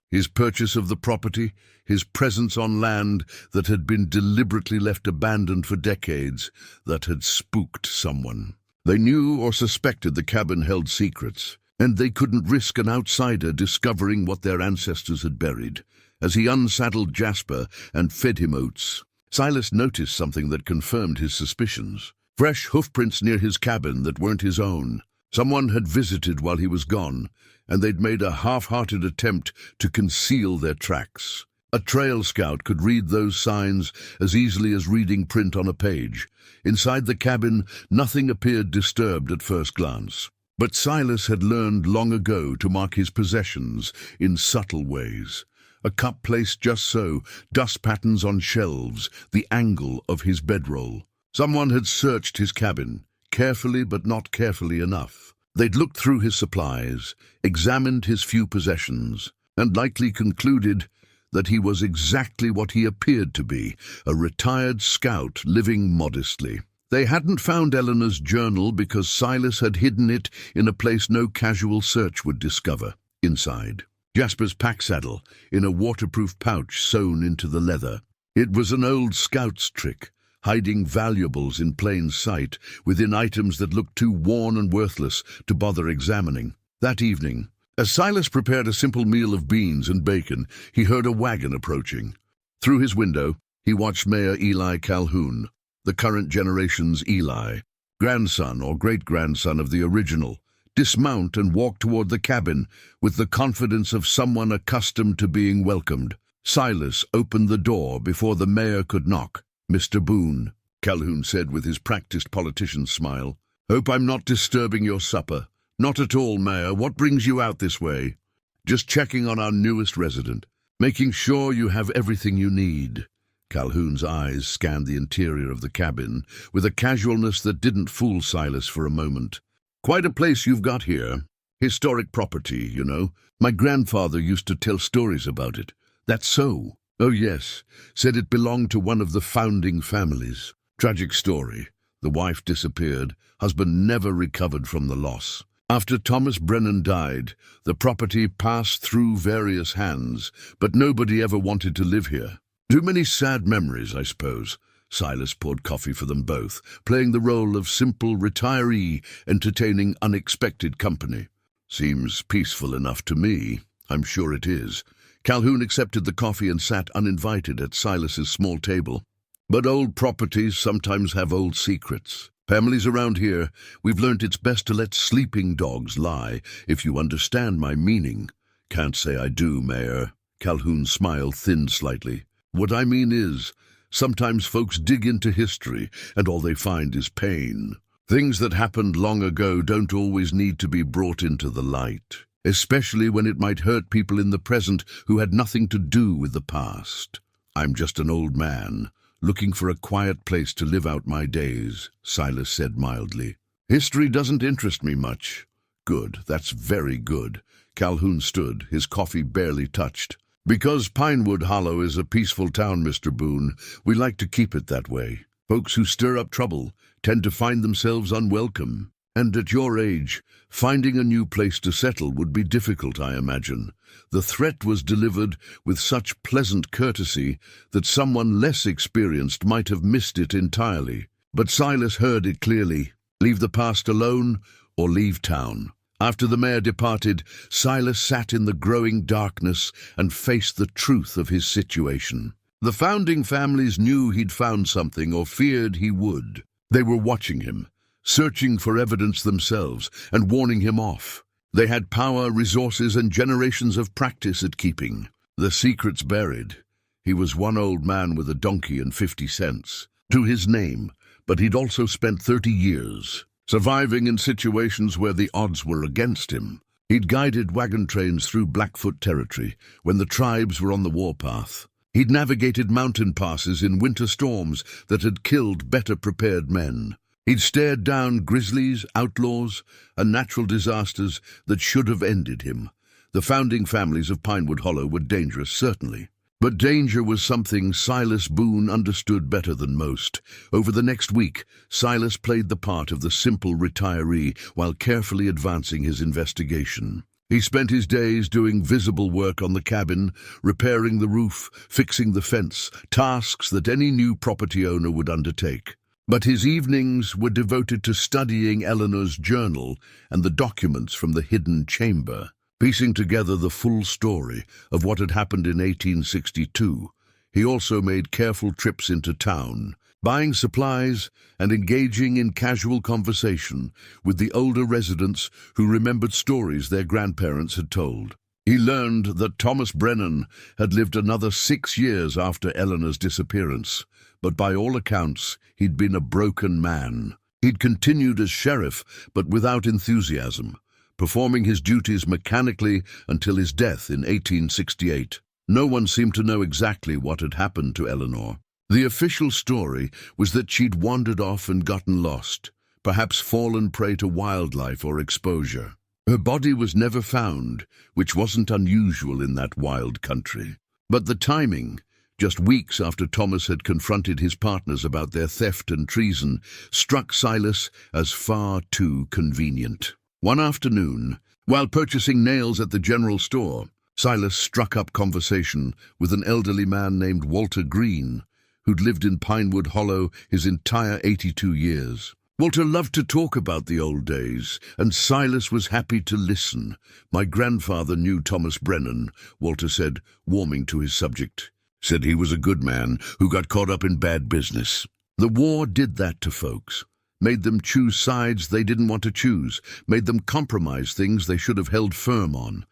His purchase of the property, his presence on land that had been deliberately left abandoned for decades, that had spooked someone. They knew or suspected the cabin held secrets, and they couldn't risk an outsider discovering what their ancestors had buried. As he unsaddled Jasper and fed him oats, Silas noticed something that confirmed his suspicions. Fresh hoofprints near his cabin that weren't his own. Someone had visited while he was gone, and they'd made a half-hearted attempt to conceal their tracks. A trail scout could read those signs as easily as reading print on a page. Inside the cabin, nothing appeared disturbed at first glance. But Silas had learned long ago to mark his possessions in subtle ways. A cup placed just so, dust patterns on shelves, the angle of his bedroll. Someone had searched his cabin, carefully but not carefully enough. They'd looked through his supplies, examined his few possessions, and likely concluded that he was exactly what he appeared to be, a retired scout living modestly. They hadn't found Eleanor's journal because Silas had hidden it in a place no casual search would discover. Inside, Jasper's pack saddle, in a waterproof pouch sewn into the leather. It was an old scout's trick, hiding valuables in plain sight within items that looked too worn and worthless to bother examining. That evening, as Silas prepared a simple meal of beans and bacon, he heard a wagon approaching. Through his window, he watched Mayor Eli Calhoun, the current generation's Eli, grandson or great-grandson of the original, dismount and walk toward the cabin with the confidence of someone accustomed to being welcomed. Silas opened the door before the mayor could knock. "Mr. Boone," Calhoun said with his practiced politician's smile. "Hope I'm not disturbing your supper." "Not at all, Mayor. What brings you out this way?" "Just checking on our newest resident. making sure you have everything you need. Calhoun's eyes scanned the interior of the cabin with a casualness that didn't fool Silas for a moment. Quite a place you've got here. Historic property, you know. My grandfather used to tell stories about it. That's so. Oh yes, said it belonged to one of the founding families. Tragic story. The wife disappeared, husband never recovered from the loss. After Thomas Brennan died, the property passed through various hands, but nobody ever wanted to live here. Too many sad memories, I suppose. Silas poured coffee for them both, playing the role of simple retiree, entertaining unexpected company. Seems peaceful enough to me. I'm sure it is. Calhoun accepted the coffee and sat uninvited at Silas's small table. But old properties sometimes have old secrets. Families around here, we've learnt it's best to let sleeping dogs lie, if you understand my meaning. Can't say I do, Mayor. Calhoun's smile thinned slightly. What I mean is, sometimes folks dig into history, and all they find is pain. Things that happened long ago don't always need to be brought into the light, especially when it might hurt people in the present who had nothing to do with the past. I'm just an old man, looking for a quiet place to live out my days, Silas said mildly. History doesn't interest me much. Good, that's very good. Calhoun stood, his coffee barely touched. Because Pinewood Hollow is a peaceful town, Mr. Boone, we like to keep it that way. Folks who stir up trouble tend to find themselves unwelcome. And at your age, finding a new place to settle would be difficult, I imagine. The threat was delivered with such pleasant courtesy that someone less experienced might have missed it entirely. But Silas heard it clearly. Leave the past alone or leave town. After the mayor departed, Silas sat in the growing darkness and faced the truth of his situation. The founding families knew he'd found something or feared he would. They were watching him, searching for evidence themselves and warning him off. They had power, resources, and generations of practice at keeping the secrets buried. He was one old man with a donkey and 50 cents to his name, but he'd also spent 30 years surviving in situations where the odds were against him. He'd guided wagon trains through Blackfoot territory when the tribes were on the warpath. He'd navigated mountain passes in winter storms that had killed better-prepared men. He'd stared down grizzlies, outlaws, and natural disasters that should have ended him. The founding families of Pinewood Hollow were dangerous, certainly. But danger was something Silas Boone understood better than most. Over the next week, Silas played the part of the simple retiree while carefully advancing his investigation. He spent his days doing visible work on the cabin, repairing the roof, fixing the fence, tasks that any new property owner would undertake. But his evenings were devoted to studying Eleanor's journal and the documents from the hidden chamber. Piecing together the full story of what had happened in 1862, he also made careful trips into town, buying supplies and engaging in casual conversation with the older residents who remembered stories their grandparents had told. He learned that Thomas Brennan had lived another 6 years after Eleanor's disappearance, but by all accounts, he'd been a broken man. He'd continued as sheriff, but without enthusiasm, performing his duties mechanically until his death in 1868. No one seemed to know exactly what had happened to Eleanor. The official story was that she'd wandered off and gotten lost, perhaps fallen prey to wildlife or exposure. Her body was never found, which wasn't unusual in that wild country. But the timing, just weeks after Thomas had confronted his partners about their theft and treason, struck Silas as far too convenient. One afternoon, while purchasing nails at the general store, Silas struck up conversation with an elderly man named Walter Green, who'd lived in Pinewood Hollow his entire 82 years. Walter loved to talk about the old days, and Silas was happy to listen. My grandfather knew Thomas Brennan, Walter said, warming to his subject. Said he was a good man who got caught up in bad business. The war did that to folks. Made them choose sides they didn't want to choose, made them compromise things they should have held firm on.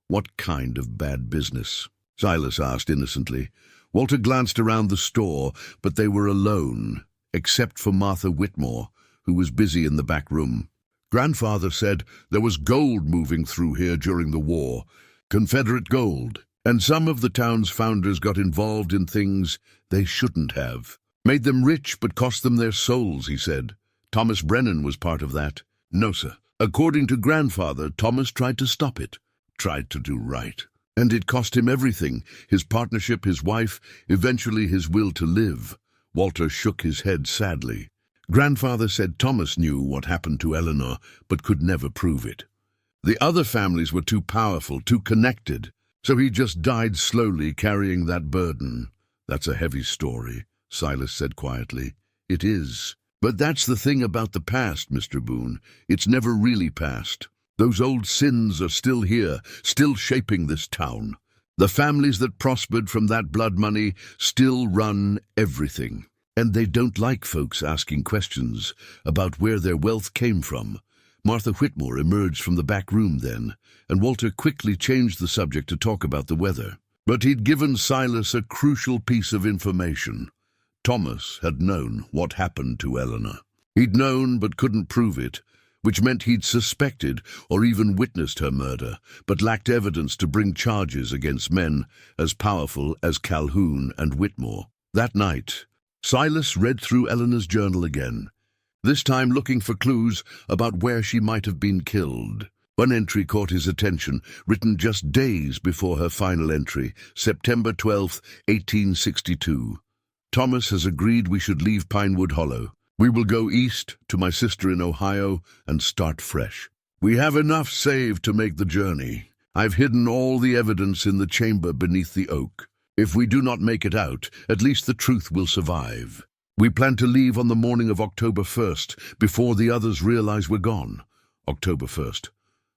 What kind of bad business? Silas asked innocently. Walter glanced around the store, but they were alone, except for Martha Whitmore, who was busy in the back room. Grandfather said there was gold moving through here during the war. Confederate gold. And some of the town's founders got involved in things they shouldn't have. Made them rich but cost them their souls, he said. Thomas Brennan was part of that. No, sir. According to grandfather, Thomas tried to stop it. Tried to do right. And it cost him everything. His partnership, his wife, eventually his will to live. Walter shook his head sadly. Grandfather said Thomas knew what happened to Eleanor, but could never prove it. The other families were too powerful, too connected. So he just died slowly, carrying that burden. That's a heavy story, Silas said quietly. It is. But that's the thing about the past, Mr. Boone. It's never really past. Those old sins are still here, still shaping this town. The families that prospered from that blood money still run everything. And they don't like folks asking questions about where their wealth came from. Martha Whitmore emerged from the back room then, and Walter quickly changed the subject to talk about the weather. But he'd given Silas a crucial piece of information. Thomas had known what happened to Eleanor. He'd known but couldn't prove it, which meant he'd suspected or even witnessed her murder, but lacked evidence to bring charges against men as powerful as Calhoun and Whitmore. That night, Silas read through Eleanor's journal again, this time looking for clues about where she might have been killed. One entry caught his attention, written just days before her final entry, September 12, 1862. Thomas has agreed we should leave Pinewood Hollow. We will go east to my sister in Ohio and start fresh. We have enough saved to make the journey. I've hidden all the evidence in the chamber beneath the oak. If we do not make it out, at least the truth will survive. We plan to leave on the morning of October 1st, before the others realize we're gone. October 1st.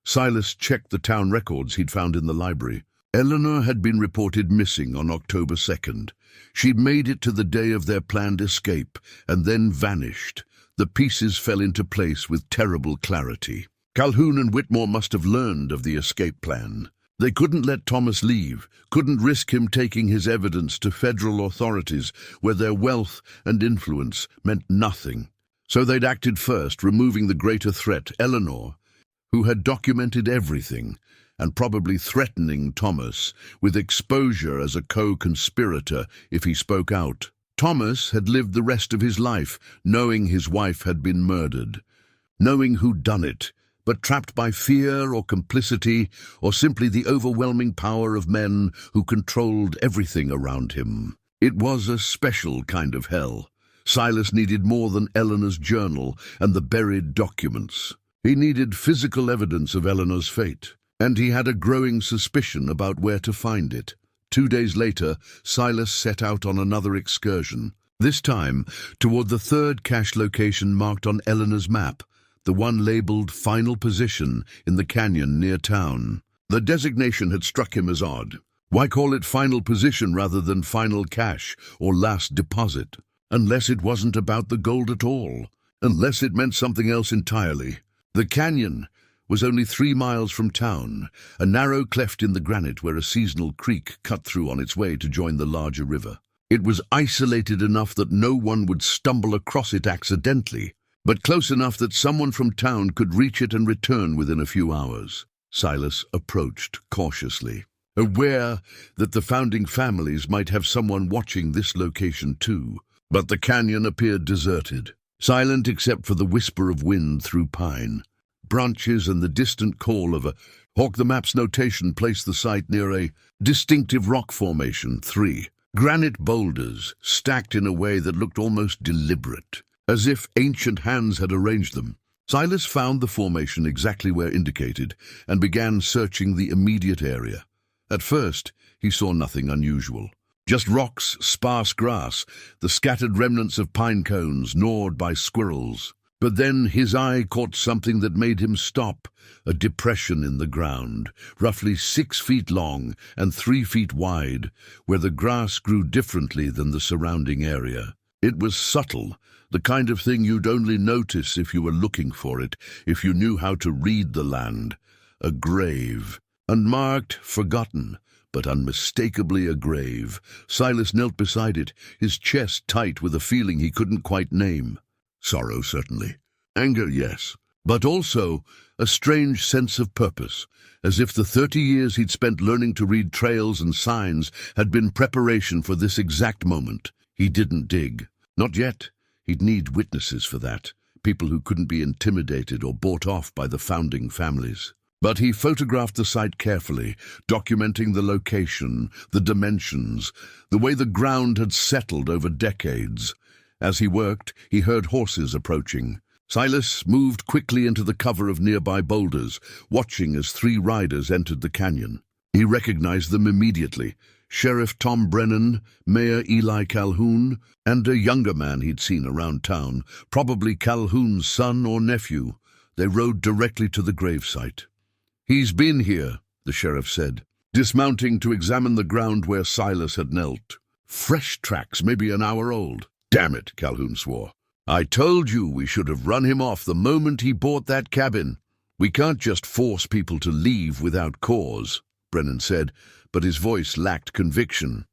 Silas checked the town records he'd found in the library. Eleanor had been reported missing on October 2nd. She'd made it to the day of their planned escape, and then vanished. The pieces fell into place with terrible clarity. Calhoun and Whitmore must have learned of the escape plan. They couldn't let Thomas leave, couldn't risk him taking his evidence to federal authorities where their wealth and influence meant nothing. So they'd acted first, removing the greater threat, Eleanor, who had documented everything, and probably threatening Thomas with exposure as a co-conspirator if he spoke out. Thomas had lived the rest of his life knowing his wife had been murdered, knowing who'd done it, but trapped by fear or complicity or simply the overwhelming power of men who controlled everything around him. It was a special kind of hell. Silas needed more than Eleanor's journal and the buried documents. He needed physical evidence of Eleanor's fate, and he had a growing suspicion about where to find it. 2 days later, Silas set out on another excursion, this time toward the third cache location marked on Eleanor's map, the one labeled Final Position in the canyon near town. The designation had struck him as odd. Why call it Final Position rather than Final Cache or Last Deposit? Unless it wasn't about the gold at all. Unless it meant something else entirely. The canyon was only 3 miles from town, a narrow cleft in the granite where a seasonal creek cut through on its way to join the larger river. It was isolated enough that no one would stumble across it accidentally, but close enough that someone from town could reach it and return within a few hours. Silas approached cautiously, aware that the founding families might have someone watching this location too. But the canyon appeared deserted, silent except for the whisper of wind through pine branches and the distant call of a hawk. The map's notation placed the site near a distinctive rock formation, 3 granite boulders stacked in a way that looked almost deliberate, as if ancient hands had arranged them. Silas found the formation exactly where indicated and began searching the immediate area. At first, he saw nothing unusual. Just rocks, sparse grass, the scattered remnants of pine cones gnawed by squirrels. But then his eye caught something that made him stop, a depression in the ground, roughly 6 feet long and 3 feet wide, where the grass grew differently than the surrounding area. It was subtle, the kind of thing you'd only notice if you were looking for it, if you knew how to read the land. A grave. Unmarked, forgotten, but unmistakably a grave. Silas knelt beside it, his chest tight with a feeling he couldn't quite name. Sorrow, certainly. Anger, yes. but also a strange sense of purpose, as if the 30 years he'd spent learning to read trails and signs had been preparation for this exact moment. He didn't dig. Not yet. He'd need witnesses for that, people who couldn't be intimidated or bought off by the founding families. But he photographed the site carefully, documenting the location, the dimensions, the way the ground had settled over decades. As he worked, he heard horses approaching. Silas moved quickly into the cover of nearby boulders, watching as 3 riders entered the canyon. He recognized them immediately: Sheriff Tom Brennan, Mayor Eli Calhoun, and a younger man he'd seen around town, probably Calhoun's son or nephew. They rode directly to the gravesite. "He's been here," the sheriff said, dismounting to examine the ground where Silas had knelt. "Fresh tracks, maybe an hour old." "Damn it," Calhoun swore. "I told you we should have run him off the moment he bought that cabin." "We can't just force people to leave without cause," Brennan said, but his voice lacked conviction.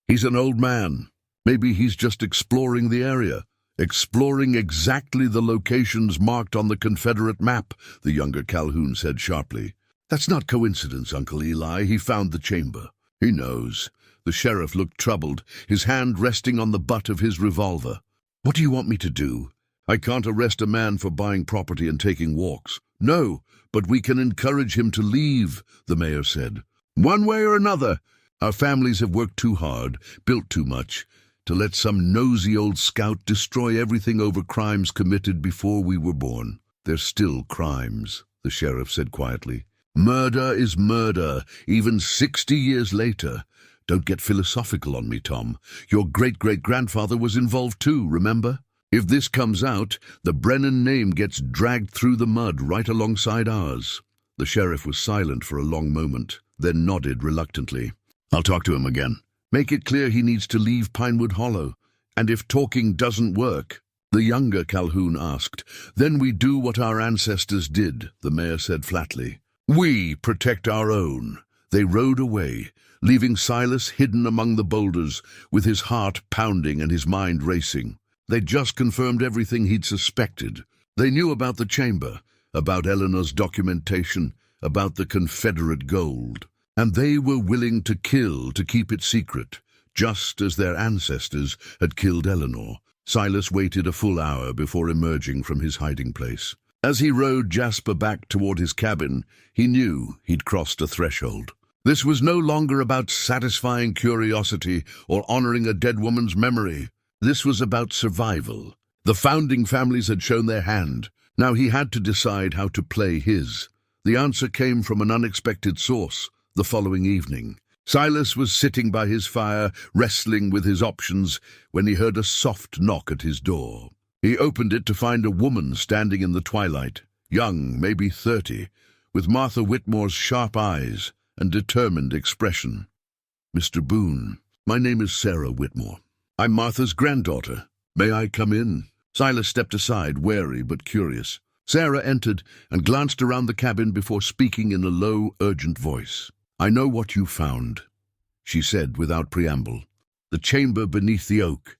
"He's an old man. Maybe he's just exploring the area, exploring exactly the locations marked on the Confederate map," the younger Calhoun said sharply. "That's not coincidence, Uncle Eli. He found the chamber." "He knows." The sheriff looked troubled, his hand resting on the butt of his revolver. "What do you want me to do?" "I can't arrest a man for buying property and taking walks." "No, but we can encourage him to leave," the mayor said. "One way or another. Our families have worked too hard, built too much, to let some nosy old scout destroy everything over crimes committed before we were born." "They're still crimes," the sheriff said quietly. "Murder is murder, even 60 years later. Don't get philosophical on me, Tom. Your great-great-grandfather was involved too, remember? If this comes out, the Brennan name gets dragged through the mud right alongside ours." The sheriff was silent for a long moment, then nodded reluctantly. "I'll talk to him again. Make it clear he needs to leave Pinewood Hollow. And if talking doesn't work," the younger Calhoun asked, "then we do what our ancestors did," the mayor said flatly. "We protect our own." They rode away, leaving Silas hidden among the boulders, with his heart pounding and his mind racing. They'd just confirmed everything he'd suspected. They knew about the chamber, about Eleanor's documentation, about the Confederate gold. And they were willing to kill to keep it secret, just as their ancestors had killed Eleanor. Silas waited a full hour before emerging from his hiding place. As he rode Jasper back toward his cabin, he knew he'd crossed a threshold. This was no longer about satisfying curiosity or honoring a dead woman's memory. This was about survival. The founding families had shown their hand. Now he had to decide how to play his. The answer came from an unexpected source. The following evening, Silas was sitting by his fire, wrestling with his options, when he heard a soft knock at his door. He opened it to find a woman standing in the twilight, young, maybe 30, with Martha Whitmore's sharp eyes and determined expression. "Mr. Boone, my name is Sarah Whitmore. I'm Martha's granddaughter. May I come in?" Silas stepped aside, wary but curious. Sarah entered and glanced around the cabin before speaking in a low, urgent voice. "I know what you found," she said without preamble. "The chamber beneath the oak.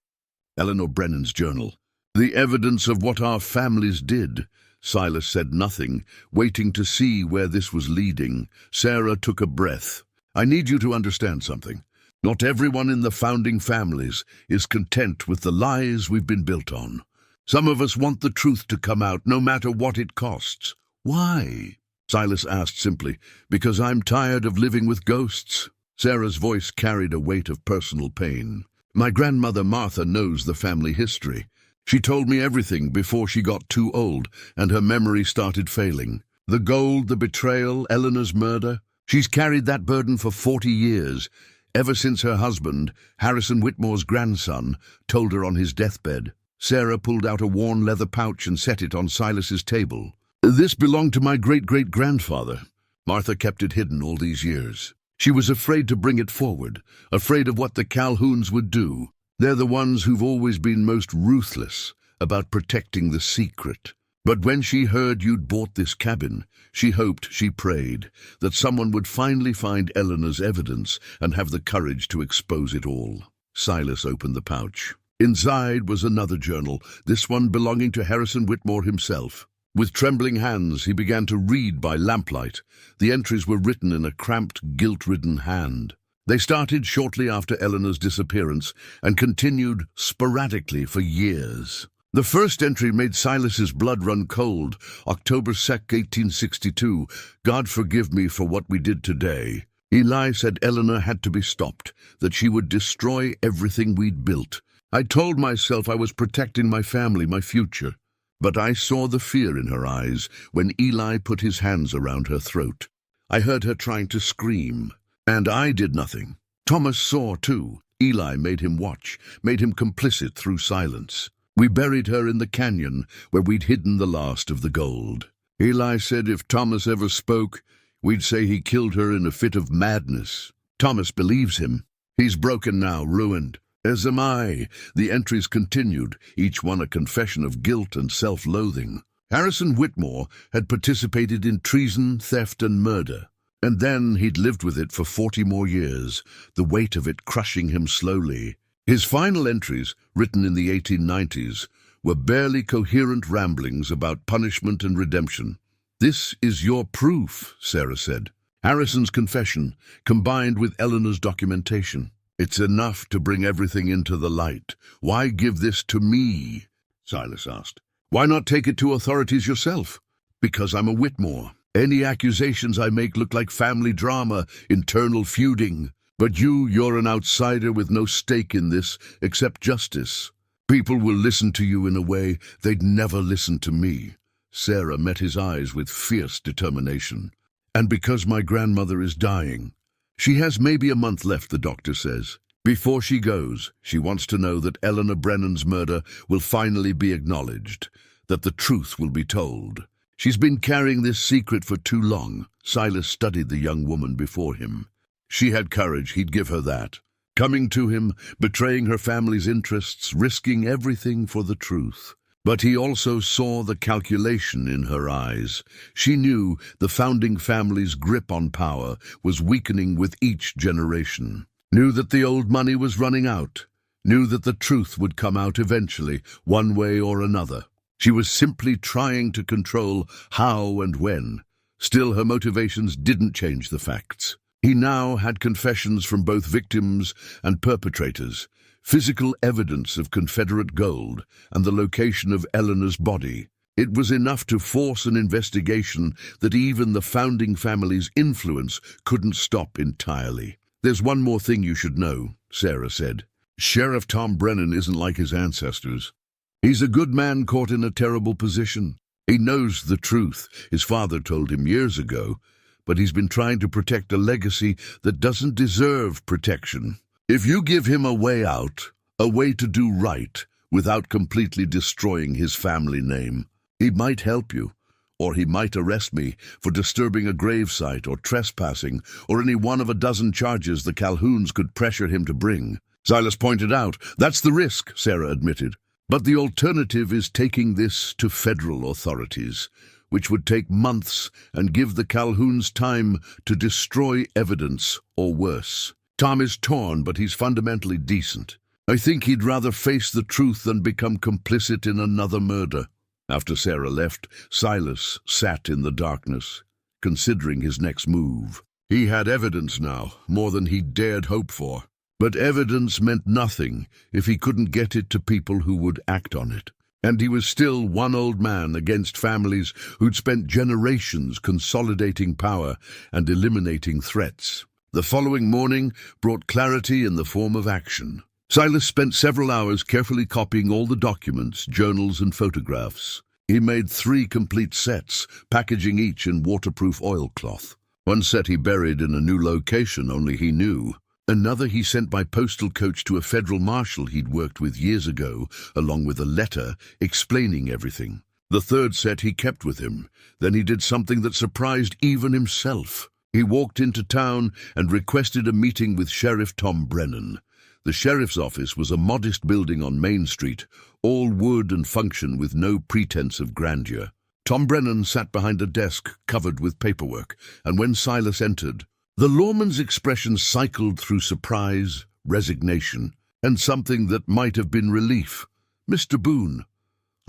Eleanor Brennan's journal. The evidence of what our families did." Silas said nothing, waiting to see where this was leading. Sarah took a breath. "I need you to understand something. Not everyone in the founding families is content with the lies we've been built on. Some of us want the truth to come out, no matter what it costs." "Why?" Silas asked simply. "Because I'm tired of living with ghosts." Sarah's voice carried a weight of personal pain. "My grandmother Martha knows the family history. She told me everything before she got too old and her memory started failing. The gold, the betrayal, Eleanor's murder. She's carried that burden for 40 years, ever since her husband, Harrison Whitmore's grandson, told her on his deathbed." Sarah pulled out a worn leather pouch and set it on Silas's table. "This belonged to my great-great-grandfather. Martha kept it hidden all these years. She was afraid to bring it forward, afraid of what the Calhouns would do. They're the ones who've always been most ruthless about protecting the secret. But when she heard you'd bought this cabin, she hoped, she prayed, that someone would finally find Eleanor's evidence and have the courage to expose it all." Silas opened the pouch. Inside was another journal, this one belonging to Harrison Whitmore himself. With trembling hands, he began to read by lamplight. The entries were written in a cramped, guilt-ridden hand. They started shortly after Eleanor's disappearance and continued sporadically for years. The first entry made Silas's blood run cold. October 2nd, 1862. God forgive me for what we did today. Eli said Eleanor had to be stopped, that she would destroy everything we'd built. I told myself I was protecting my family, my future. But I saw the fear in her eyes when Eli put his hands around her throat. I heard her trying to scream, and I did nothing. Thomas saw too. Eli made him watch, made him complicit through silence. We buried her in the canyon where we'd hidden the last of the gold. Eli said if Thomas ever spoke, we'd say he killed her in a fit of madness. Thomas believes him. He's broken now, ruined. As am I. The entries continued, each one a confession of guilt and self-loathing. Harrison Whitmore had participated in treason, theft, and murder. And then he'd lived with it for 40 more years, the weight of it crushing him slowly. His final entries, written in the 1890s, were barely coherent ramblings about punishment and redemption. This is your proof, Sarah said. Harrison's confession, combined with Eleanor's documentation. It's enough to bring everything into the light. Why give this to me? Silas asked. Why not take it to authorities yourself? Because I'm a Whitmore. Any accusations I make look like family drama, internal feuding. But you're an outsider with no stake in this except justice. People will listen to you in a way they'd never listen to me. Sarah met his eyes with fierce determination. And because my grandmother is dying. She has maybe a month left, the doctor says. Before she goes, she wants to know that Eleanor Brennan's murder will finally be acknowledged, that the truth will be told. She's been carrying this secret for too long. Silas studied the young woman before him. She had courage, he'd give her that. Coming to him, betraying her family's interests, risking everything for the truth. But he also saw the calculation in her eyes. She knew the founding family's grip on power was weakening with each generation. Knew that the old money was running out. Knew that the truth would come out eventually, one way or another. She was simply trying to control how and when. Still, her motivations didn't change the facts. He now had confessions from both victims and perpetrators. Physical evidence of Confederate gold and the location of Eleanor's body. It was enough to force an investigation that even the founding family's influence couldn't stop entirely. There's one more thing you should know, Sarah said. Sheriff Tom Brennan isn't like his ancestors. He's a good man caught in a terrible position. He knows the truth, his father told him years ago, but he's been trying to protect a legacy that doesn't deserve protection. If you give him a way out, a way to do right, without completely destroying his family name, he might help you, or he might arrest me for disturbing a gravesite or trespassing, or any one of a dozen charges the Calhouns could pressure him to bring. Silas pointed out, that's the risk, Sarah admitted. But the alternative is taking this to federal authorities, which would take months and give the Calhouns time to destroy evidence or worse. Tom is torn, but he's fundamentally decent. I think he'd rather face the truth than become complicit in another murder. After Sarah left, Silas sat in the darkness, considering his next move. He had evidence now, more than he dared hope for. But evidence meant nothing if he couldn't get it to people who would act on it. And he was still one old man against families who'd spent generations consolidating power and eliminating threats. The following morning brought clarity in the form of action. Silas spent several hours carefully copying all the documents, journals, and photographs. He made 3 complete sets, packaging each in waterproof oilcloth. One set he buried in a new location only he knew. Another he sent by postal coach to a federal marshal he'd worked with years ago, along with a letter explaining everything. The 3rd set he kept with him. Then he did something that surprised even himself. He walked into town and requested a meeting with Sheriff Tom Brennan. The sheriff's office was a modest building on Main Street, all wood and function with no pretense of grandeur. Tom Brennan sat behind a desk covered with paperwork, and when Silas entered, the lawman's expression cycled through surprise, resignation, and something that might have been relief. Mr. Boone,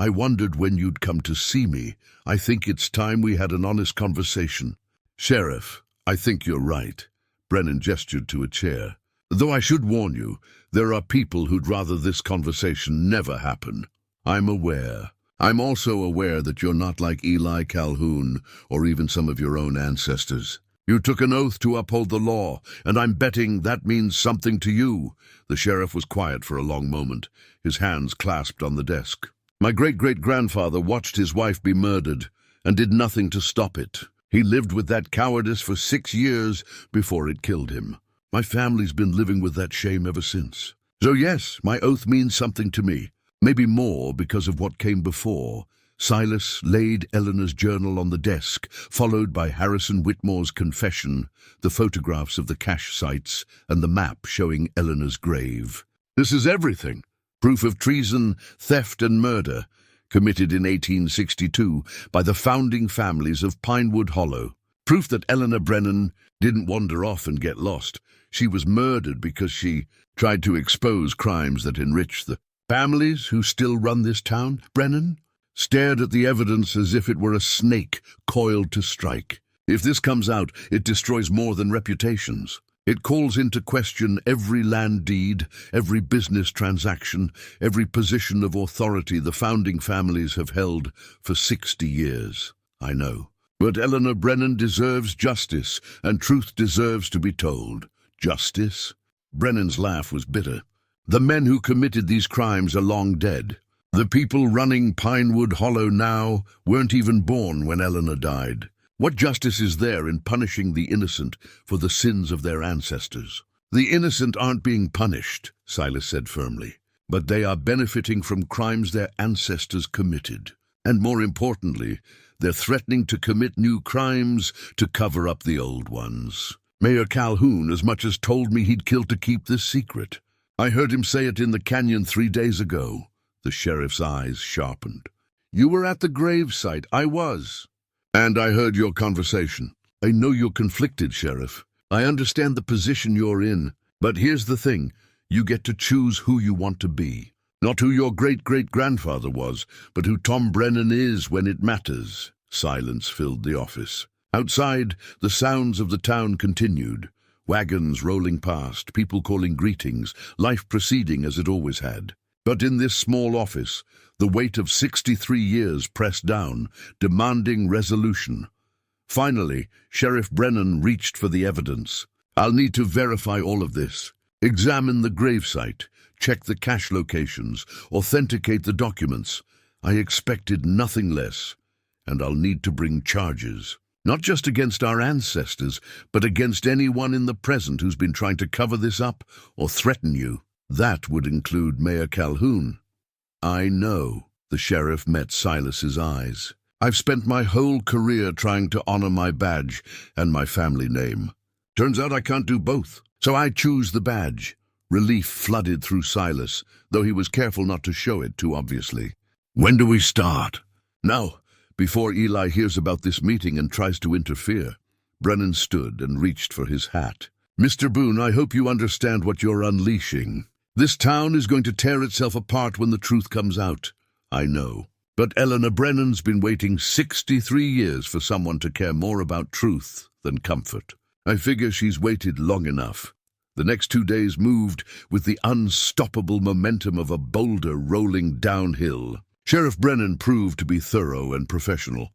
I wondered when you'd come to see me. I think it's time we had an honest conversation. Sheriff, I think you're right. Brennan gestured to a chair. Though I should warn you, there are people who'd rather this conversation never happen. I'm aware. I'm also aware that you're not like Eli Calhoun or even some of your own ancestors. You took an oath to uphold the law, and I'm betting that means something to you. The sheriff was quiet for a long moment, his hands clasped on the desk. My great-great-grandfather watched his wife be murdered and did nothing to stop it. He lived with that cowardice for 6 years before it killed him. My family's been living with that shame ever since. So yes, my oath means something to me. Maybe more because of what came before. Silas laid Eleanor's journal on the desk, followed by Harrison Whitmore's confession, the photographs of the cache sites, and the map showing Eleanor's grave. This is everything. Proof of treason, theft, and murder, committed in 1862 by the founding families of Pinewood Hollow. Proof that Eleanor Brennan didn't wander off and get lost. She was murdered because she tried to expose crimes that enriched the families who still run this town. Brennan stared at the evidence as if it were a snake coiled to strike. If this comes out, it destroys more than reputations. It calls into question every land deed, every business transaction, every position of authority the founding families have held for 60 years. I know. But Eleanor Brennan deserves justice, and truth deserves to be told. Justice? Brennan's laugh was bitter. The men who committed these crimes are long dead. The people running Pinewood Hollow now weren't even born when Eleanor died. What justice is there in punishing the innocent for the sins of their ancestors? The innocent aren't being punished, Silas said firmly, but they are benefiting from crimes their ancestors committed. And more importantly, they're threatening to commit new crimes to cover up the old ones. Mayor Calhoun as much as told me he'd kill to keep this secret. I heard him say it in the canyon 3 days ago. The sheriff's eyes sharpened. You were at the gravesite. I was. And I heard your conversation. I know you're conflicted, Sheriff. I understand the position you're in. But here's the thing. You get to choose who you want to be. Not who your great-great-grandfather was, but who Tom Brennan is when it matters. Silence filled the office. Outside, the sounds of the town continued. Wagons rolling past, people calling greetings, life proceeding as it always had. But in this small office, the weight of 63 years pressed down, demanding resolution. Finally, Sheriff Brennan reached for the evidence. I'll need to verify all of this. Examine the gravesite, check the cache locations, authenticate the documents. I expected nothing less, and I'll need to bring charges. Not just against our ancestors, but against anyone in the present who's been trying to cover this up or threaten you. That would include Mayor Calhoun. I know, the sheriff met Silas's eyes. I've spent my whole career trying to honor my badge and my family name. Turns out I can't do both, so I choose the badge. Relief flooded through Silas, though he was careful not to show it too obviously. When do we start? Now, before Eli hears about this meeting and tries to interfere. Brennan stood and reached for his hat. Mr. Boone, I hope you understand what you're unleashing. This town is going to tear itself apart when the truth comes out. I know. But Eleanor Brennan's been waiting 63 years for someone to care more about truth than comfort. I figure she's waited long enough. The next 2 days moved with the unstoppable momentum of a boulder rolling downhill. Sheriff Brennan proved to be thorough and professional,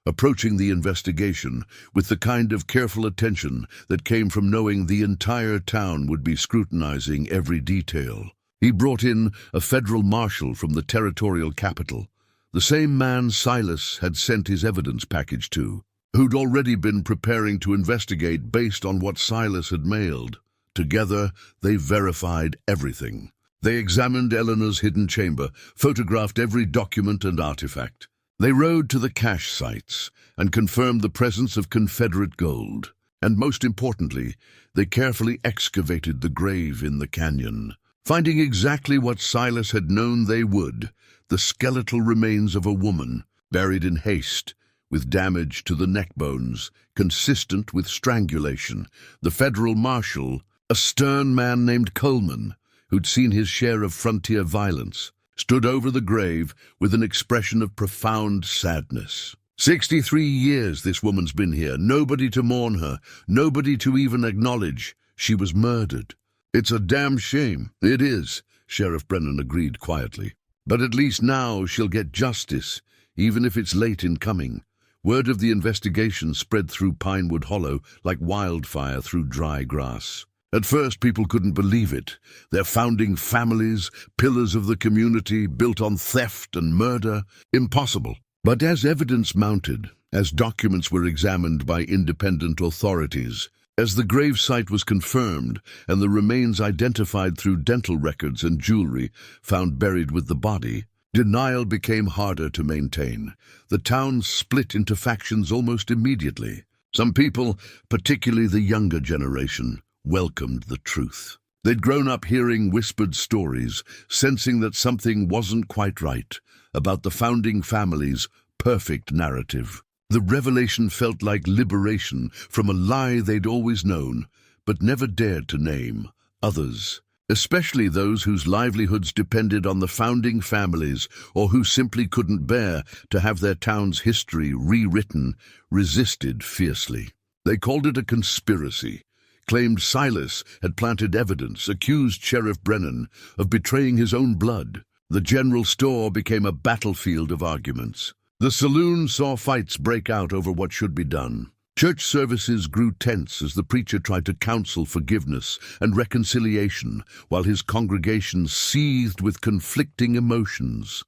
approaching the investigation with the kind of careful attention that came from knowing the entire town would be scrutinizing every detail. He brought in a federal marshal from the territorial capital, the same man Silas had sent his evidence package to, who'd already been preparing to investigate based on what Silas had mailed. Together, they verified everything. They examined Eleanor's hidden chamber, photographed every document and artifact. They rode to the cache sites and confirmed the presence of Confederate gold. And most importantly, they carefully excavated the grave in the canyon, finding exactly what Silas had known they would, the skeletal remains of a woman, buried in haste, with damage to the neck bones, consistent with strangulation. The federal marshal, a stern man named Coleman, who'd seen his share of frontier violence, stood over the grave with an expression of profound sadness. 63 years this woman's been here, nobody to mourn her, nobody to even acknowledge she was murdered. It's a damn shame. It is, Sheriff Brennan agreed quietly. But at least now she'll get justice, even if it's late in coming. Word of the investigation spread through Pinewood Hollow like wildfire through dry grass. At first, people couldn't believe it. Their founding families, pillars of the community, built on theft and murder. Impossible. But as evidence mounted, as documents were examined by independent authorities, as the gravesite was confirmed and the remains identified through dental records and jewelry found buried with the body, denial became harder to maintain. The town split into factions almost immediately. Some people, particularly the younger generation, welcomed the truth. They'd grown up hearing whispered stories, sensing that something wasn't quite right about the founding family's perfect narrative. The revelation felt like liberation from a lie they'd always known, but never dared to name. Others, especially those whose livelihoods depended on the founding families or who simply couldn't bear to have their town's history rewritten, resisted fiercely. They called it a conspiracy, claimed Silas had planted evidence, accused Sheriff Brennan of betraying his own blood. The general store became a battlefield of arguments. The saloon saw fights break out over what should be done. Church services grew tense as the preacher tried to counsel forgiveness and reconciliation, while his congregation seethed with conflicting emotions.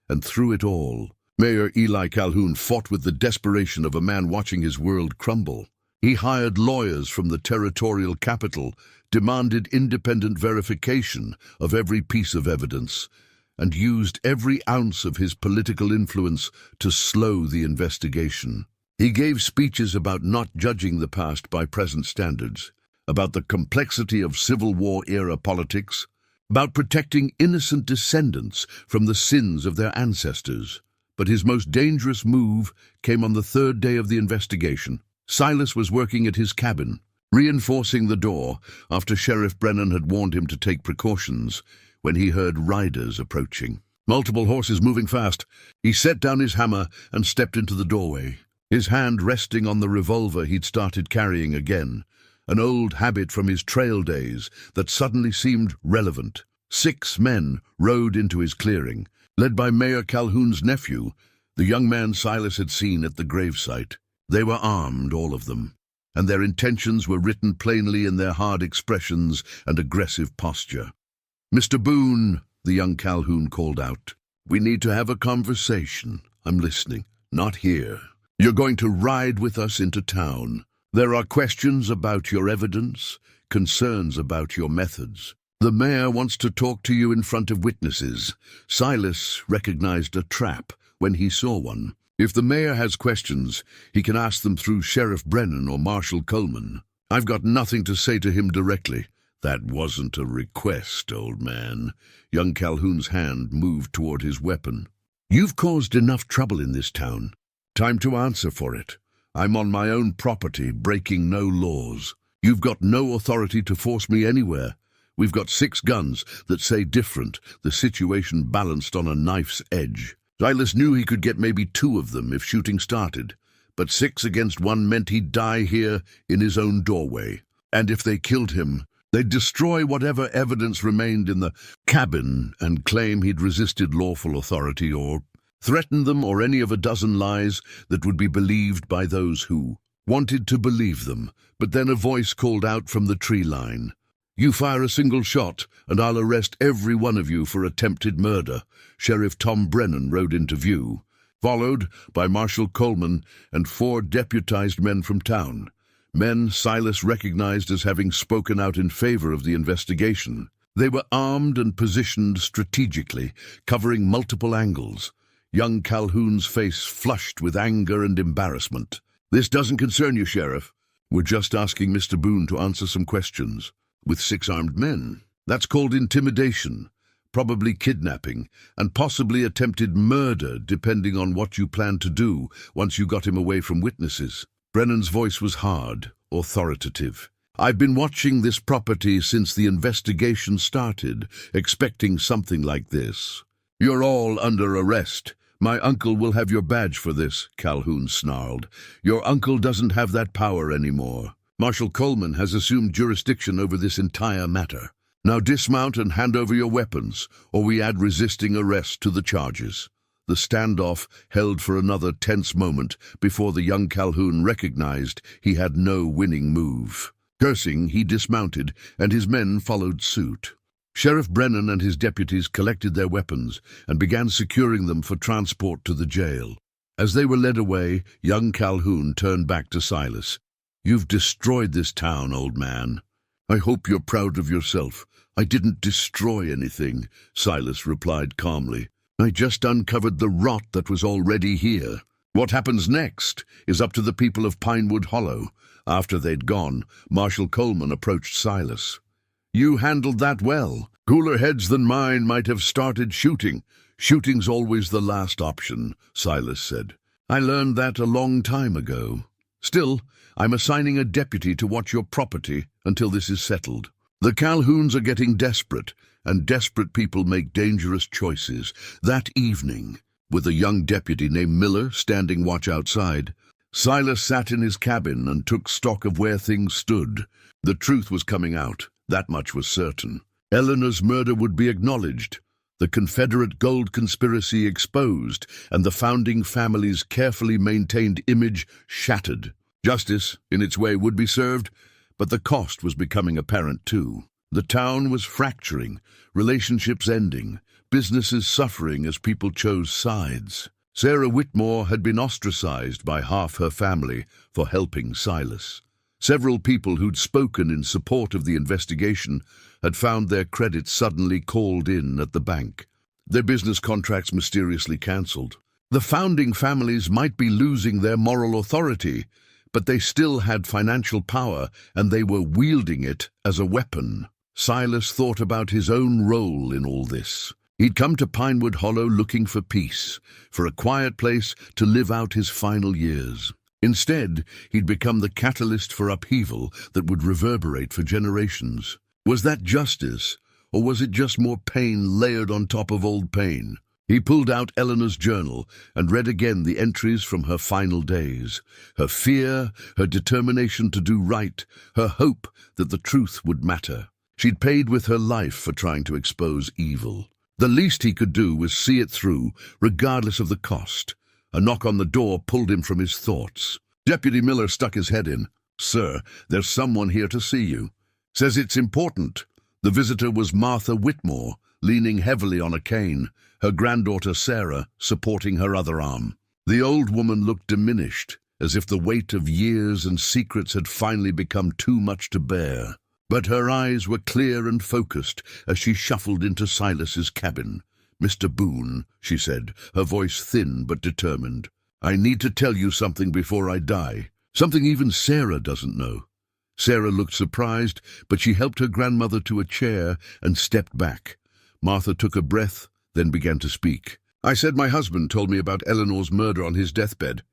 And through it all, Mayor Eli Calhoun fought with the desperation of a man watching his world crumble. He hired lawyers from the territorial capital, demanded independent verification of every piece of evidence, and used every ounce of his political influence to slow the investigation. He gave speeches about not judging the past by present standards, about the complexity of Civil War-era politics, about protecting innocent descendants from the sins of their ancestors. But his most dangerous move came on the third day of the investigation. Silas was working at his cabin, reinforcing the door after Sheriff Brennan had warned him to take precautions, when he heard riders approaching. Multiple horses moving fast. He set down his hammer and stepped into the doorway, his hand resting on the revolver he'd started carrying again, an old habit from his trail days that suddenly seemed relevant. 6 men rode into his clearing, led by Mayor Calhoun's nephew, the young man Silas had seen at the gravesite. They were armed, all of them, and their intentions were written plainly in their hard expressions and aggressive posture. "Mr. Boone," the young Calhoun called out, "we need to have a conversation. I'm listening. Not here. You're going to ride with us into town. There are questions about your evidence, concerns about your methods. The mayor wants to talk to you in front of witnesses." Silas recognized a trap when he saw one. If the mayor has questions, he can ask them through Sheriff Brennan or Marshal Coleman. "I've got nothing to say to him directly." "That wasn't a request, old man." Young Calhoun's hand moved toward his weapon. "You've caused enough trouble in this town. Time to answer for it. I'm on my own property, breaking no laws. You've got no authority to force me anywhere. We've got 6 guns that say different, the situation balanced on a knife's edge." Silas knew he could get maybe 2 of them if shooting started, but 6 against 1 meant he'd die here in his own doorway. And if they killed him, they'd destroy whatever evidence remained in the cabin and claim he'd resisted lawful authority or threaten them, or any of a dozen lies that would be believed by those who wanted to believe them. But then a voice called out from the tree line, "You fire a single shot, and I'll arrest every one of you for attempted murder." Sheriff Tom Brennan rode into view, followed by Marshal Coleman and 4 deputized men from town. Men Silas recognized as having spoken out in favor of the investigation. They were armed and positioned strategically, covering multiple angles. Young Calhoun's face flushed with anger and embarrassment. "This doesn't concern you, Sheriff. We're just asking Mr. Boone to answer some questions." "With 6 armed men? That's called intimidation, probably kidnapping, and possibly attempted murder, depending on what you plan to do once you got him away from witnesses." Brennan's voice was hard, authoritative. "I've been watching this property since the investigation started, expecting something like this. "You're all under arrest. My uncle will have your badge for this," Calhoun snarled. "Your uncle doesn't have that power anymore. Marshal Coleman has assumed jurisdiction over this entire matter. Now dismount and hand over your weapons, or we add resisting arrest to the charges." The standoff held for another tense moment before the young Calhoun recognized he had no winning move. Cursing, he dismounted, and his men followed suit. Sheriff Brennan and his deputies collected their weapons and began securing them for transport to the jail. As they were led away, young Calhoun turned back to Silas. "You've destroyed this town, old man. I hope you're proud of yourself." "I didn't destroy anything," Silas replied calmly. "I just uncovered the rot that was already here. What happens next is up to the people of Pinewood Hollow." After they'd gone, Marshal Coleman approached Silas. "You handled that well. Cooler heads than mine might have started shooting." "Shooting's always the last option," Silas said. "I learned that a long time ago. Still, I'm assigning a deputy to watch your property until this is settled. The Calhouns are getting desperate, and desperate people make dangerous choices." That evening, with a young deputy named Miller standing watch outside, Silas sat in his cabin and took stock of where things stood. The truth was coming out, that much was certain. Eleanor's murder would be acknowledged, the Confederate gold conspiracy exposed, and the founding family's carefully maintained image shattered. Justice, in its way, would be served, but the cost was becoming apparent too. The town was fracturing, relationships ending, businesses suffering as people chose sides. Sarah Whitmore had been ostracized by half her family for helping Silas. Several people who'd spoken in support of the investigation had found their credits suddenly called in at the bank, their business contracts mysteriously cancelled. The founding families might be losing their moral authority, but they still had financial power, and they were wielding it as a weapon. Silas thought about his own role in all this. He'd come to Pinewood Hollow looking for peace, for a quiet place to live out his final years. Instead, he'd become the catalyst for upheaval that would reverberate for generations. Was that justice, or was it just more pain layered on top of old pain? He pulled out Eleanor's journal and read again the entries from her final days. Her fear, her determination to do right, her hope that the truth would matter. She'd paid with her life for trying to expose evil. The least he could do was see it through, regardless of the cost. A knock on the door pulled him from his thoughts. Deputy Miller stuck his head in. "Sir, there's someone here to see you. Says it's important." The visitor was Martha Whitmore, leaning heavily on a cane, her granddaughter Sarah supporting her other arm. The old woman looked diminished, as if the weight of years and secrets had finally become too much to bear. But her eyes were clear and focused as she shuffled into Silas's cabin. "Mr. Boone," she said, her voice thin but determined, "I need to tell you something before I die. Something even Sarah doesn't know." Sarah looked surprised, but she helped her grandmother to a chair and stepped back. Martha took a breath, then began to speak. "I said my husband told me about Eleanor's murder on his deathbed.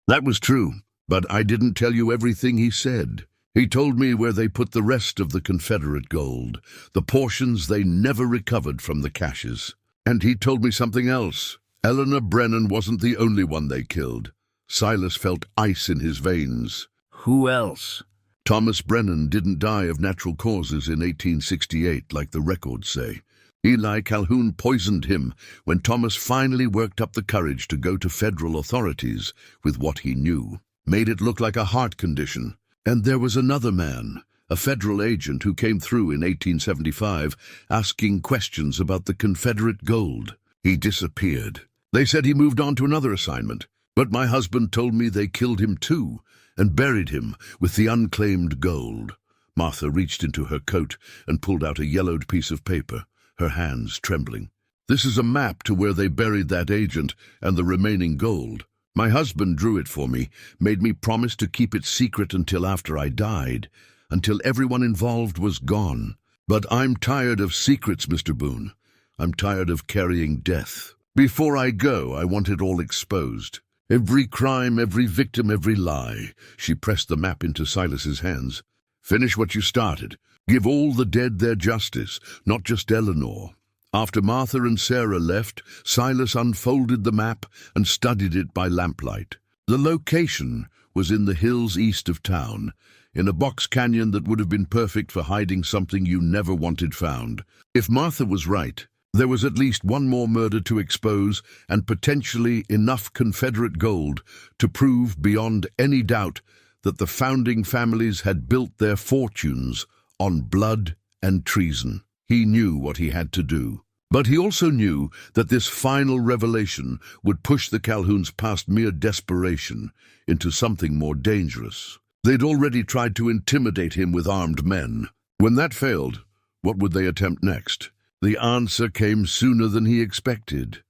That was true, but I didn't tell you everything he said. He told me where they put the rest of the Confederate gold, the portions they never recovered from the caches. And he told me something else. Eleanor Brennan wasn't the only one they killed." Silas felt ice in his veins. "Who else?" "Thomas Brennan didn't die of natural causes in 1868, like the records say. Eli Calhoun poisoned him when Thomas finally worked up the courage to go to federal authorities with what he knew. Made it look like a heart condition. And there was another man, a federal agent who came through in 1875 asking questions about the Confederate gold. He disappeared. They said he moved on to another assignment, but my husband told me they killed him too and buried him with the unclaimed gold." Martha reached into her coat and pulled out a yellowed piece of paper, her hands trembling. "This is a map to where they buried that agent and the remaining gold. My husband drew it for me, made me promise to keep it secret until after I died, until everyone involved was gone. But I'm tired of secrets, Mr. Boone. I'm tired of carrying death. Before I go, I want it all exposed. Every crime, every victim, every lie." She pressed the map into Silas's hands. "Finish what you started. Give all the dead their justice, not just Eleanor. After Martha and Sarah left, Silas unfolded the map and studied it by lamplight. The location was in the hills east of town, in a box canyon that would have been perfect for hiding something you never wanted found. If Martha was right, there was at least one more murder to expose and potentially enough Confederate gold to prove beyond any doubt that the founding families had built their fortunes on blood and treason. He knew what he had to do. But he also knew that this final revelation would push the Calhouns past mere desperation into something more dangerous. They'd already tried to intimidate him with armed men. When that failed, what would they attempt next? The answer came sooner than he expected.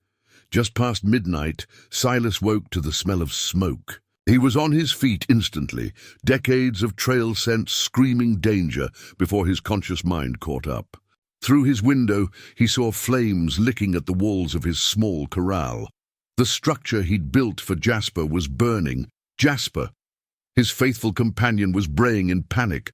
Just past midnight, Silas woke to the smell of smoke. He was on his feet instantly, decades of trail scent screaming danger before his conscious mind caught up. Through his window, he saw flames licking at the walls of his small corral. The structure he'd built for Jasper was burning. Jasper, his faithful companion, was braying in panic,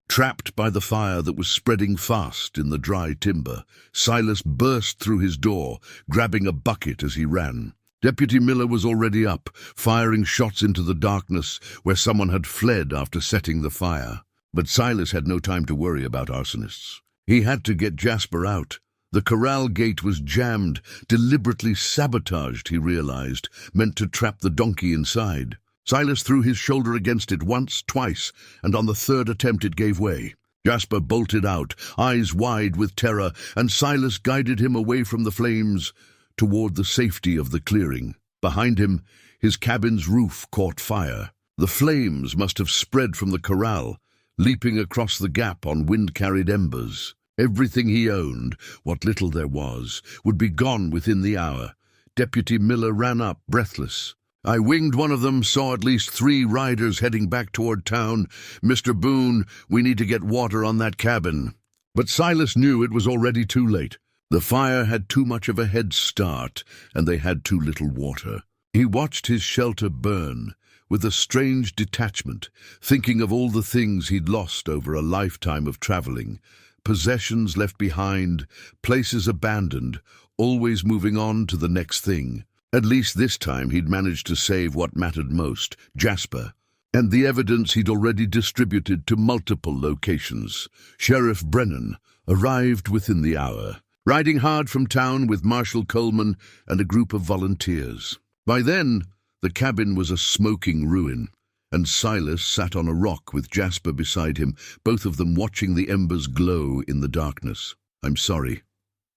trapped by the fire that was spreading fast in the dry timber. Silas burst through his door, grabbing a bucket as he ran. Deputy Miller was already up, firing shots into the darkness where someone had fled after setting the fire. But Silas had no time to worry about arsonists. He had to get Jasper out. The corral gate was jammed, deliberately sabotaged, he realized, meant to trap the donkey inside. Silas threw his shoulder against it once, twice, and on the third attempt it gave way. Jasper bolted out, eyes wide with terror, and Silas guided him away from the flames toward the safety of the clearing. Behind him, his cabin's roof caught fire. The flames must have spread from the corral, leaping across the gap on wind-carried embers. Everything he owned, what little there was, would be gone within the hour. Deputy Miller ran up, breathless. I winged one of them, saw at least 3 riders heading back toward town. Mr. Boone, we need to get water on that cabin. But Silas knew it was already too late. The fire had too much of a head start, and they had too little water. He watched his shelter burn with a strange detachment, thinking of all the things he'd lost over a lifetime of traveling. Possessions left behind, places abandoned, always moving on to the next thing. At least this time he'd managed to save what mattered most, Jasper, and the evidence he'd already distributed to multiple locations. Sheriff Brennan arrived within the hour, riding hard from town with Marshal Coleman and a group of volunteers. By then, the cabin was a smoking ruin, and Silas sat on a rock with Jasper beside him, both of them watching the embers glow in the darkness. "I'm sorry,"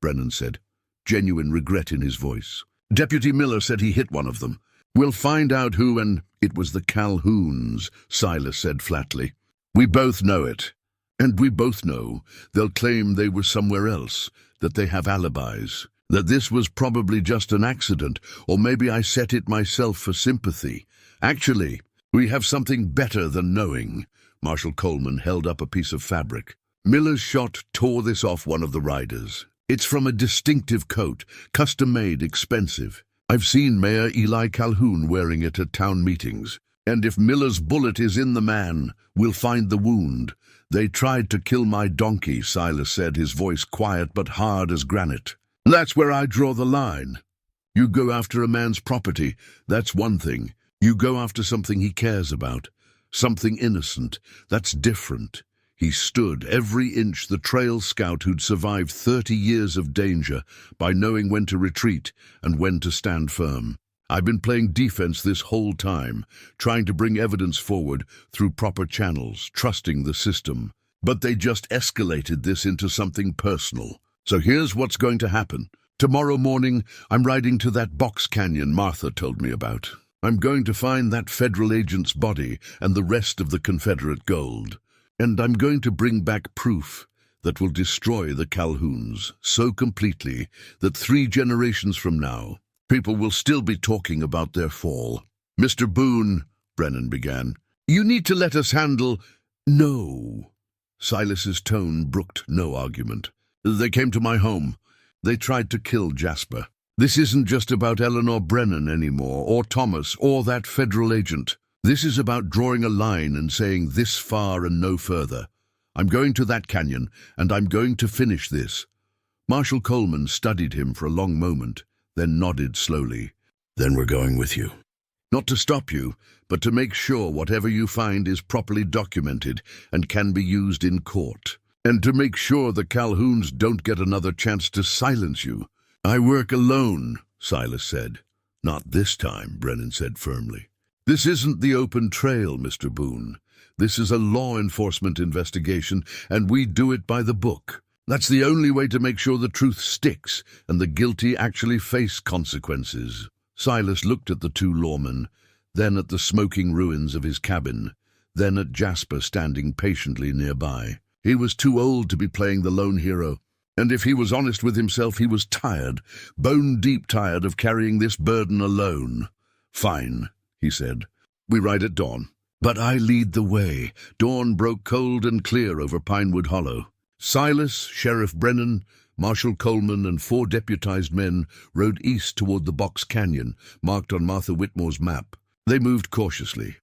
Brennan said, genuine regret in his voice. "Deputy Miller said he hit one of them. We'll find out who, and it was the Calhouns," Silas said flatly. "We both know it. And we both know they'll claim they were somewhere else, that they have alibis, that this was probably just an accident, or maybe I set it myself for sympathy. Actually, we have something better than knowing." Marshal Coleman held up a piece of fabric. "Miller's shot tore this off one of the riders. It's from a distinctive coat, custom-made, expensive. I've seen Mayor Eli Calhoun wearing it at town meetings. And if Miller's bullet is in the man, we'll find the wound. They tried to kill my donkey," Silas said, his voice quiet but hard as granite. "That's where I draw the line. You go after a man's property, that's one thing. You go after something he cares about, something innocent, that's different." He stood, every inch the trail scout who'd survived 30 years of danger by knowing when to retreat and when to stand firm. "I've been playing defense this whole time, trying to bring evidence forward through proper channels, trusting the system. But they just escalated this into something personal. So here's what's going to happen. Tomorrow morning, I'm riding to that box canyon Martha told me about. I'm going to find that federal agent's body and the rest of the Confederate gold. And I'm going to bring back proof that will destroy the Calhouns so completely that 3 generations from now, people will still be talking about their fall." "Mr. Boone," Brennan began, "you need to let us handle—" "No." Silas's tone brooked no argument. "They came to my home. They tried to kill Jasper. This isn't just about Eleanor Brennan anymore, or Thomas, or that federal agent. This is about drawing a line and saying this far and no further. I'm going to that canyon, and I'm going to finish this. Marshal Coleman studied him for a long moment, then nodded slowly. "Then we're going with you. Not to stop you, but to make sure whatever you find is properly documented and can be used in court. And to make sure the Calhouns don't get another chance to silence you." "I work alone," Silas said. "Not this time," Brennan said firmly. "This isn't the open trail, Mr. Boone. This is a law enforcement investigation, and we do it by the book. That's the only way to make sure the truth sticks and the guilty actually face consequences." Silas looked at the two lawmen, then at the smoking ruins of his cabin, then at Jasper standing patiently nearby. He was too old to be playing the lone hero, and if he was honest with himself, he was tired, bone-deep tired of carrying this burden alone. "Fine," he said. "We ride at dawn." "But I lead the way." Dawn broke cold and clear over Pinewood Hollow. Silas, Sheriff Brennan, Marshal Coleman, and 4 deputized men rode east toward the Box Canyon, marked on Martha Whitmore's map. They moved cautiously,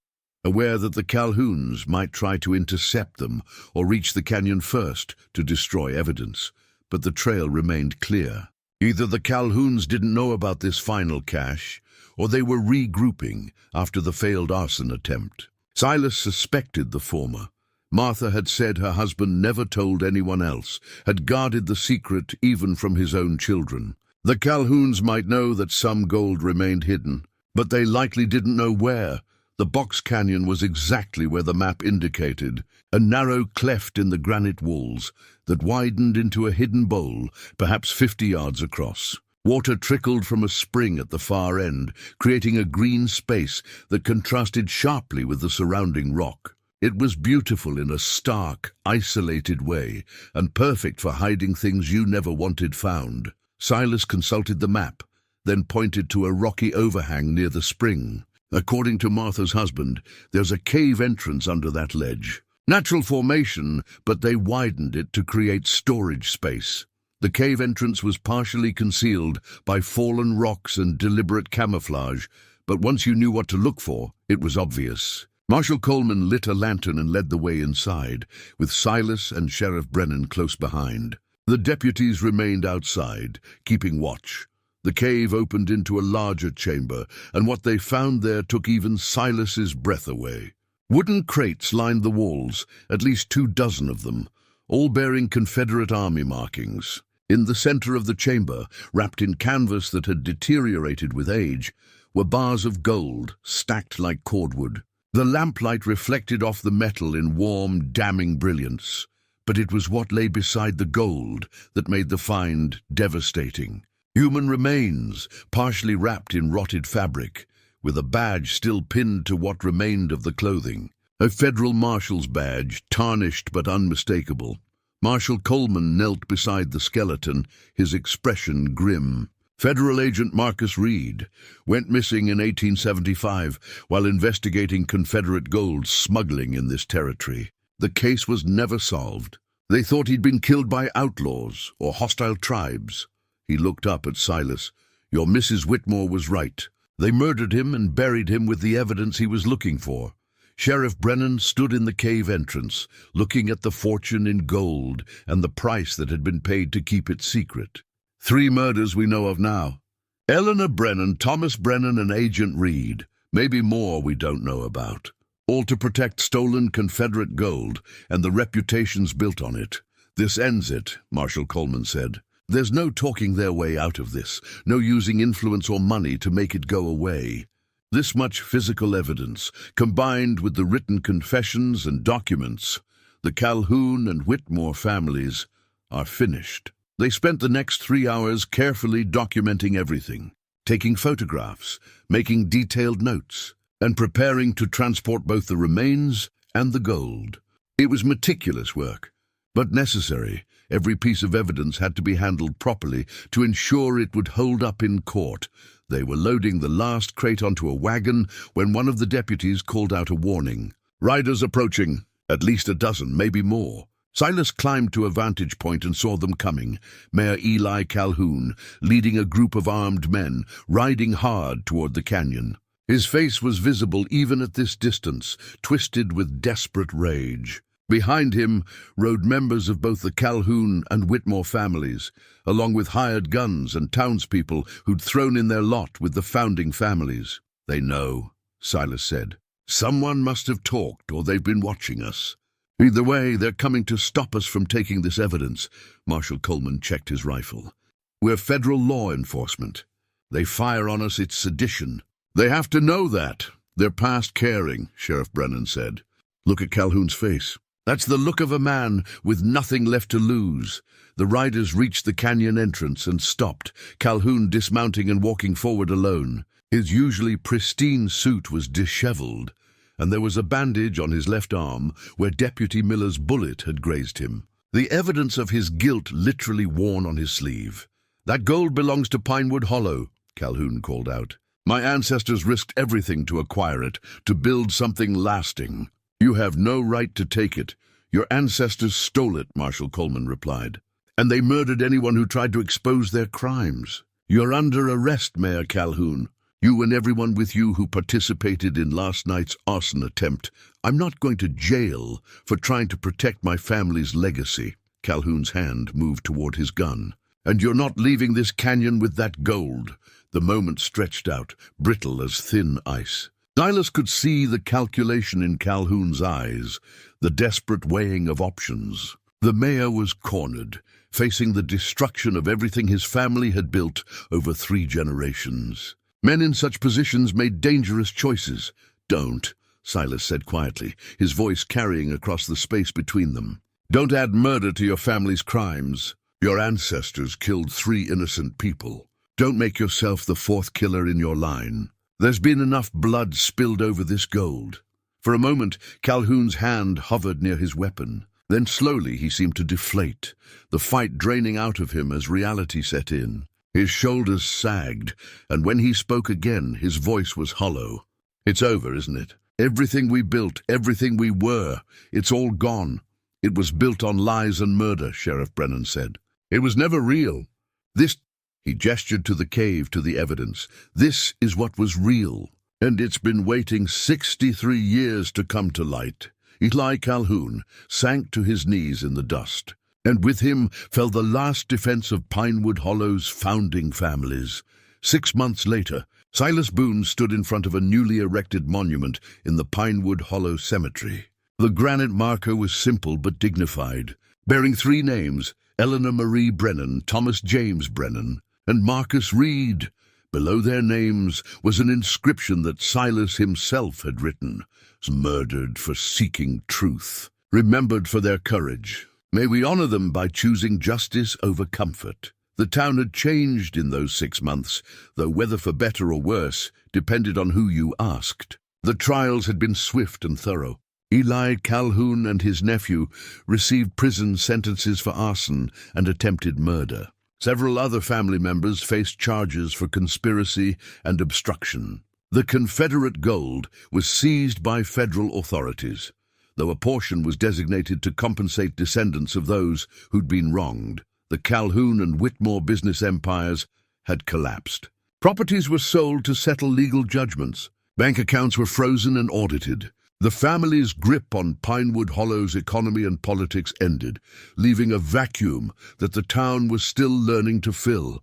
aware that the Calhouns might try to intercept them or reach the canyon first to destroy evidence, but the trail remained clear. Either the Calhouns didn't know about this final cache, or they were regrouping after the failed arson attempt. Silas suspected the former. Martha had said her husband never told anyone else, had guarded the secret even from his own children. The Calhouns might know that some gold remained hidden, but they likely didn't know where. The Box Canyon was exactly where the map indicated, a narrow cleft in the granite walls that widened into a hidden bowl, perhaps 50 yards across. Water trickled from a spring at the far end, creating a green space that contrasted sharply with the surrounding rock. It was beautiful in a stark, isolated way, and perfect for hiding things you never wanted found. Silas consulted the map, then pointed to a rocky overhang near the spring. "According to Martha's husband, there's a cave entrance under that ledge. Natural formation, but they widened it to create storage space. The cave entrance was partially concealed by fallen rocks and deliberate camouflage, but once you knew what to look for, it was obvious." Marshal Coleman lit a lantern and led the way inside, with Silas and Sheriff Brennan close behind. The deputies remained outside, keeping watch. The cave opened into a larger chamber, and what they found there took even Silas's breath away. Wooden crates lined the walls, at least 24 of them, all bearing Confederate Army markings. In the center of the chamber, wrapped in canvas that had deteriorated with age, were bars of gold, stacked like cordwood. The lamplight reflected off the metal in warm, damning brilliance, but it was what lay beside the gold that made the find devastating. Human remains, partially wrapped in rotted fabric, with a badge still pinned to what remained of the clothing. A federal marshal's badge, tarnished but unmistakable. Marshal Coleman knelt beside the skeleton, his expression grim. Federal agent Marcus Reed went missing in 1875 while investigating Confederate gold smuggling in this territory. The case was never solved. They thought he'd been killed by outlaws or hostile tribes. He looked up at Silas. "Your Mrs. Whitmore was right. They murdered him and buried him with the evidence he was looking for." Sheriff Brennan stood in the cave entrance, looking at the fortune in gold and the price that had been paid to keep it secret. 3 murders we know of now. Eleanor Brennan, Thomas Brennan, and Agent Reed. Maybe more we don't know about. All to protect stolen Confederate gold and the reputations built on it. "This ends it," Marshal Coleman said. "There's no talking their way out of this, no using influence or money to make it go away. This much physical evidence, combined with the written confessions and documents, the Calhoun and Whitmore families are finished." They spent the next 3 hours carefully documenting everything, taking photographs, making detailed notes, and preparing to transport both the remains and the gold. It was meticulous work, but necessary. Every piece of evidence had to be handled properly to ensure it would hold up in court. They were loading the last crate onto a wagon when one of the deputies called out a warning. "Riders approaching, at least a dozen, maybe more." Silas climbed to a vantage point and saw them coming. Mayor Eli Calhoun, leading a group of armed men, riding hard toward the canyon. His face was visible even at this distance, twisted with desperate rage. Behind him rode members of both the Calhoun and Whitmore families, along with hired guns and townspeople who'd thrown in their lot with the founding families. "They know," Silas said. "Someone must have talked, or they've been watching us. Either way, they're coming to stop us from taking this evidence." Marshal Coleman checked his rifle. "We're federal law enforcement. They fire on us, it's sedition." "They have to know that. They're past caring," Sheriff Brennan said. "Look at Calhoun's face. That's the look of a man with nothing left to lose." The riders reached the canyon entrance and stopped, Calhoun dismounting and walking forward alone. His usually pristine suit was disheveled, and there was a bandage on his left arm where Deputy Miller's bullet had grazed him. The evidence of his guilt literally worn on his sleeve. "That gold belongs to Pinewood Hollow," Calhoun called out. "My ancestors risked everything to acquire it, to build something lasting. You have no right to take it. Your ancestors stole it," Marshal Coleman replied. "And they murdered anyone who tried to expose their crimes. You're under arrest, Mayor Calhoun. You and everyone with you who participated in last night's arson attempt. I'm not going to jail for trying to protect my family's legacy." Calhoun's hand moved toward his gun. "And you're not leaving this canyon with that gold." The moment stretched out, brittle as thin ice. Silas could see the calculation in Calhoun's eyes, the desperate weighing of options. The mayor was cornered, facing the destruction of everything his family had built over 3 generations. Men in such positions made dangerous choices. "Don't," Silas said quietly, his voice carrying across the space between them. "Don't add murder to your family's crimes. Your ancestors killed 3 innocent people. Don't make yourself the 4th killer in your line. There's been enough blood spilled over this gold." For a moment, Calhoun's hand hovered near his weapon. Then slowly he seemed to deflate, the fight draining out of him as reality set in. His shoulders sagged, and when he spoke again, his voice was hollow. "It's over, isn't it? Everything we built, everything we were, it's all gone. It was built on lies and murder," Sheriff Brennan said. "It was never real. This," he gestured to the cave, to the evidence, "this is what was real. And it's been waiting 63 years to come to light." Eli Calhoun sank to his knees in the dust, and with him fell the last defense of Pinewood Hollow's founding families. 6 months later, Silas Boone stood in front of a newly erected monument in the Pinewood Hollow Cemetery. The granite marker was simple but dignified, bearing 3 names: Eleanor Marie Brennan, Thomas James Brennan, and Marcus Reed. Below their names was an inscription that Silas himself had written: "Murdered for seeking truth, remembered for their courage. May we honor them by choosing justice over comfort." The town had changed in those 6 months, though whether for better or worse depended on who you asked. The trials had been swift and thorough. Eli Calhoun and his nephew received prison sentences for arson and attempted murder. Several other family members faced charges for conspiracy and obstruction. The Confederate gold was seized by federal authorities, though a portion was designated to compensate descendants of those who'd been wronged. The Calhoun and Whitmore business empires had collapsed. Properties were sold to settle legal judgments. Bank accounts were frozen and audited. The family's grip on Pinewood Hollow's economy and politics ended, leaving a vacuum that the town was still learning to fill.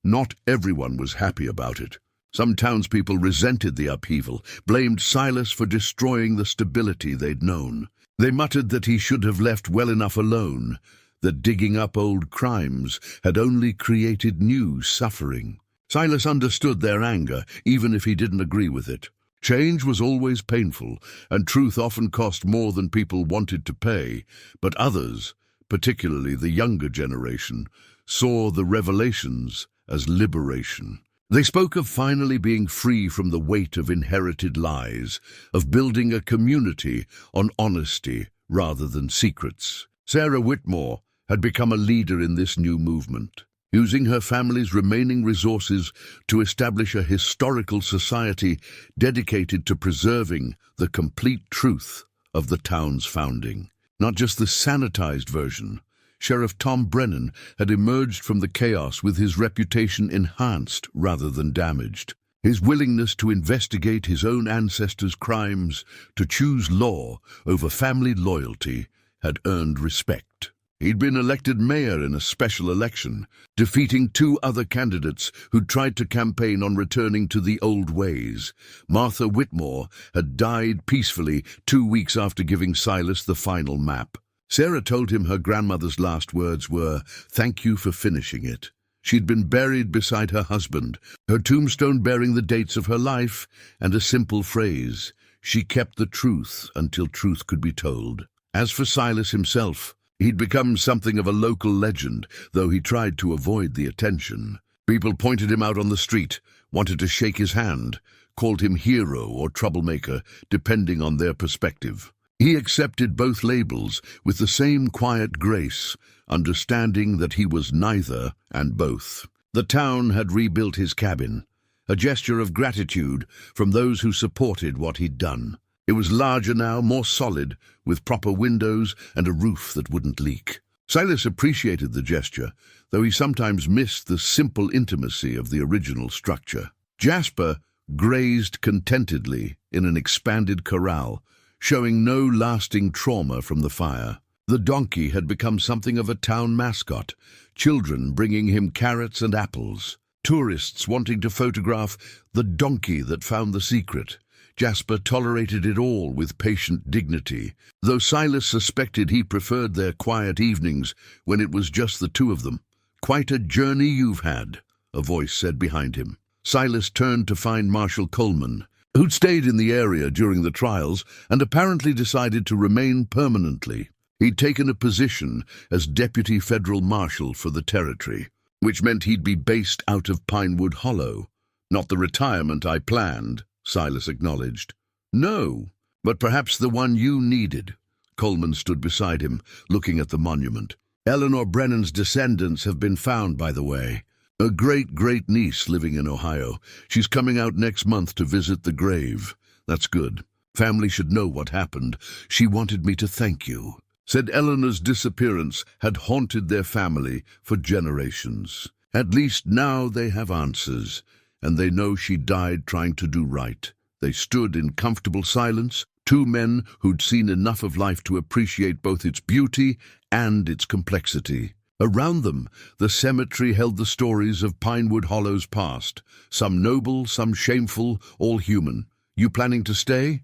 Not everyone was happy about it. Some townspeople resented the upheaval, blamed Silas for destroying the stability they'd known. They muttered that he should have left well enough alone, that digging up old crimes had only created new suffering. Silas understood their anger, even if he didn't agree with it. Change was always painful, and truth often cost more than people wanted to pay, but others, particularly the younger generation, saw the revelations as liberation. They spoke of finally being free from the weight of inherited lies, of building a community on honesty rather than secrets. Sarah Whitmore had become a leader in this new movement, using her family's remaining resources to establish a historical society dedicated to preserving the complete truth of the town's founding. Not just the sanitized version. Sheriff Tom Brennan had emerged from the chaos with his reputation enhanced rather than damaged. His willingness to investigate his own ancestors' crimes, to choose law over family loyalty, had earned respect. He'd been elected mayor in a special election, defeating two other candidates who'd tried to campaign on returning to the old ways. Martha Whitmore had died peacefully 2 weeks after giving Silas the final map. Sarah told him her grandmother's last words were, "Thank you for finishing it." She'd been buried beside her husband, her tombstone bearing the dates of her life and a simple phrase, "She kept the truth until truth could be told." As for Silas himself, he'd become something of a local legend, though he tried to avoid the attention. People pointed him out on the street, wanted to shake his hand, called him hero or troublemaker, depending on their perspective. He accepted both labels with the same quiet grace, understanding that he was neither and both. The town had rebuilt his cabin, a gesture of gratitude from those who supported what he'd done. It was larger now, more solid, with proper windows and a roof that wouldn't leak. Silas appreciated the gesture, though he sometimes missed the simple intimacy of the original structure. Jasper grazed contentedly in an expanded corral, showing no lasting trauma from the fire. The donkey had become something of a town mascot, children bringing him carrots and apples, tourists wanting to photograph the donkey that found the secret. Jasper tolerated it all with patient dignity, though Silas suspected he preferred their quiet evenings when it was just the two of them. "Quite a journey you've had," a voice said behind him. Silas turned to find Marshal Coleman, who'd stayed in the area during the trials and apparently decided to remain permanently. He'd taken a position as Deputy Federal Marshal for the territory, which meant he'd be based out of Pinewood Hollow. "Not the retirement I planned," Silas acknowledged. "No, but perhaps the one you needed." Coleman stood beside him, looking at the monument. "Eleanor Brennan's descendants have been found, by the way. A great-great-niece living in Ohio. She's coming out next month to visit the grave. That's good. Family should know what happened. She wanted me to thank you." Said Eleanor's disappearance had haunted their family for generations. At least now they have answers, and they know she died trying to do right. They stood in comfortable silence, two men who'd seen enough of life to appreciate both its beauty and its complexity. Around them, the cemetery held the stories of Pinewood Hollow's past, some noble, some shameful, all human. "You planning to stay?"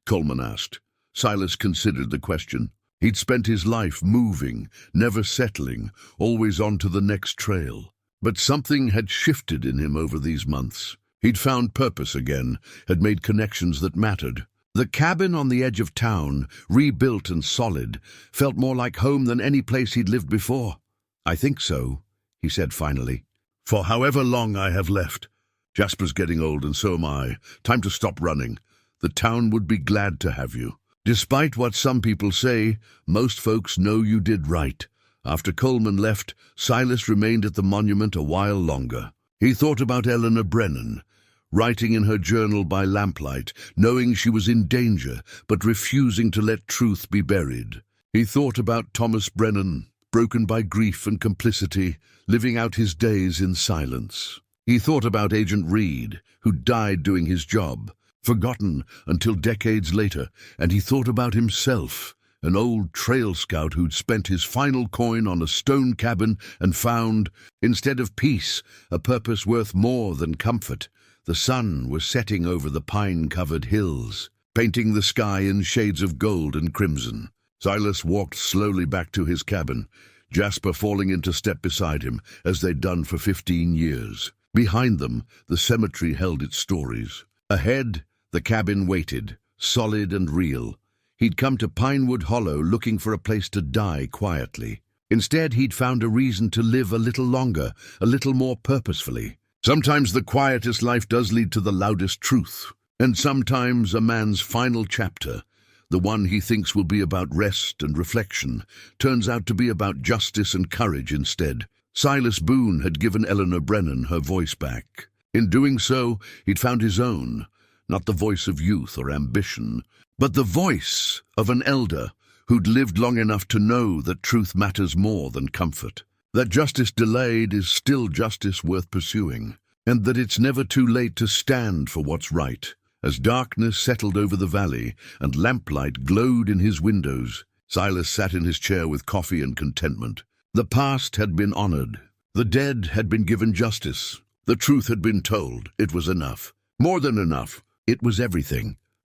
Coleman asked. Silas considered the question. He'd spent his life moving, never settling, always on to the next trail. But something had shifted in him over these months. He'd found purpose again, had made connections that mattered. The cabin on the edge of town, rebuilt and solid, felt more like home than any place he'd lived before. "I think so," he said finally. "For however long I have left. Jasper's getting old and so am I. Time to stop running. The town would be glad to have you. Despite what some people say, most folks know you did right." After Coleman left, Silas remained at the monument a while longer. He thought about Eleanor Brennan, writing in her journal by lamplight, knowing she was in danger, but refusing to let truth be buried. He thought about Thomas Brennan, broken by grief and complicity, living out his days in silence. He thought about Agent Reed, who died doing his job, forgotten until decades later, and he thought about himself, an old trail scout who'd spent his final coin on a stone cabin and found, instead of peace, a purpose worth more than comfort. The sun was setting over the pine-covered hills, painting the sky in shades of gold and crimson. Silas walked slowly back to his cabin, Jasper falling into step beside him, as they'd done for 15 years. Behind them, the cemetery held its stories. Ahead, the cabin waited, solid and real. He'd come to Pinewood Hollow looking for a place to die quietly. Instead, he'd found a reason to live a little longer, a little more purposefully. Sometimes the quietest life does lead to the loudest truth, and sometimes a man's final chapter, the one he thinks will be about rest and reflection, turns out to be about justice and courage instead. Silas Boone had given Eleanor Brennan her voice back. In doing so, he'd found his own, not the voice of youth or ambition, but the voice of an elder who'd lived long enough to know that truth matters more than comfort, that justice delayed is still justice worth pursuing, and that it's never too late to stand for what's right. As darkness settled over the valley and lamplight glowed in his windows, Silas sat in his chair with coffee and contentment. The past had been honored. The dead had been given justice. The truth had been told. It was enough. More than enough. It was everything.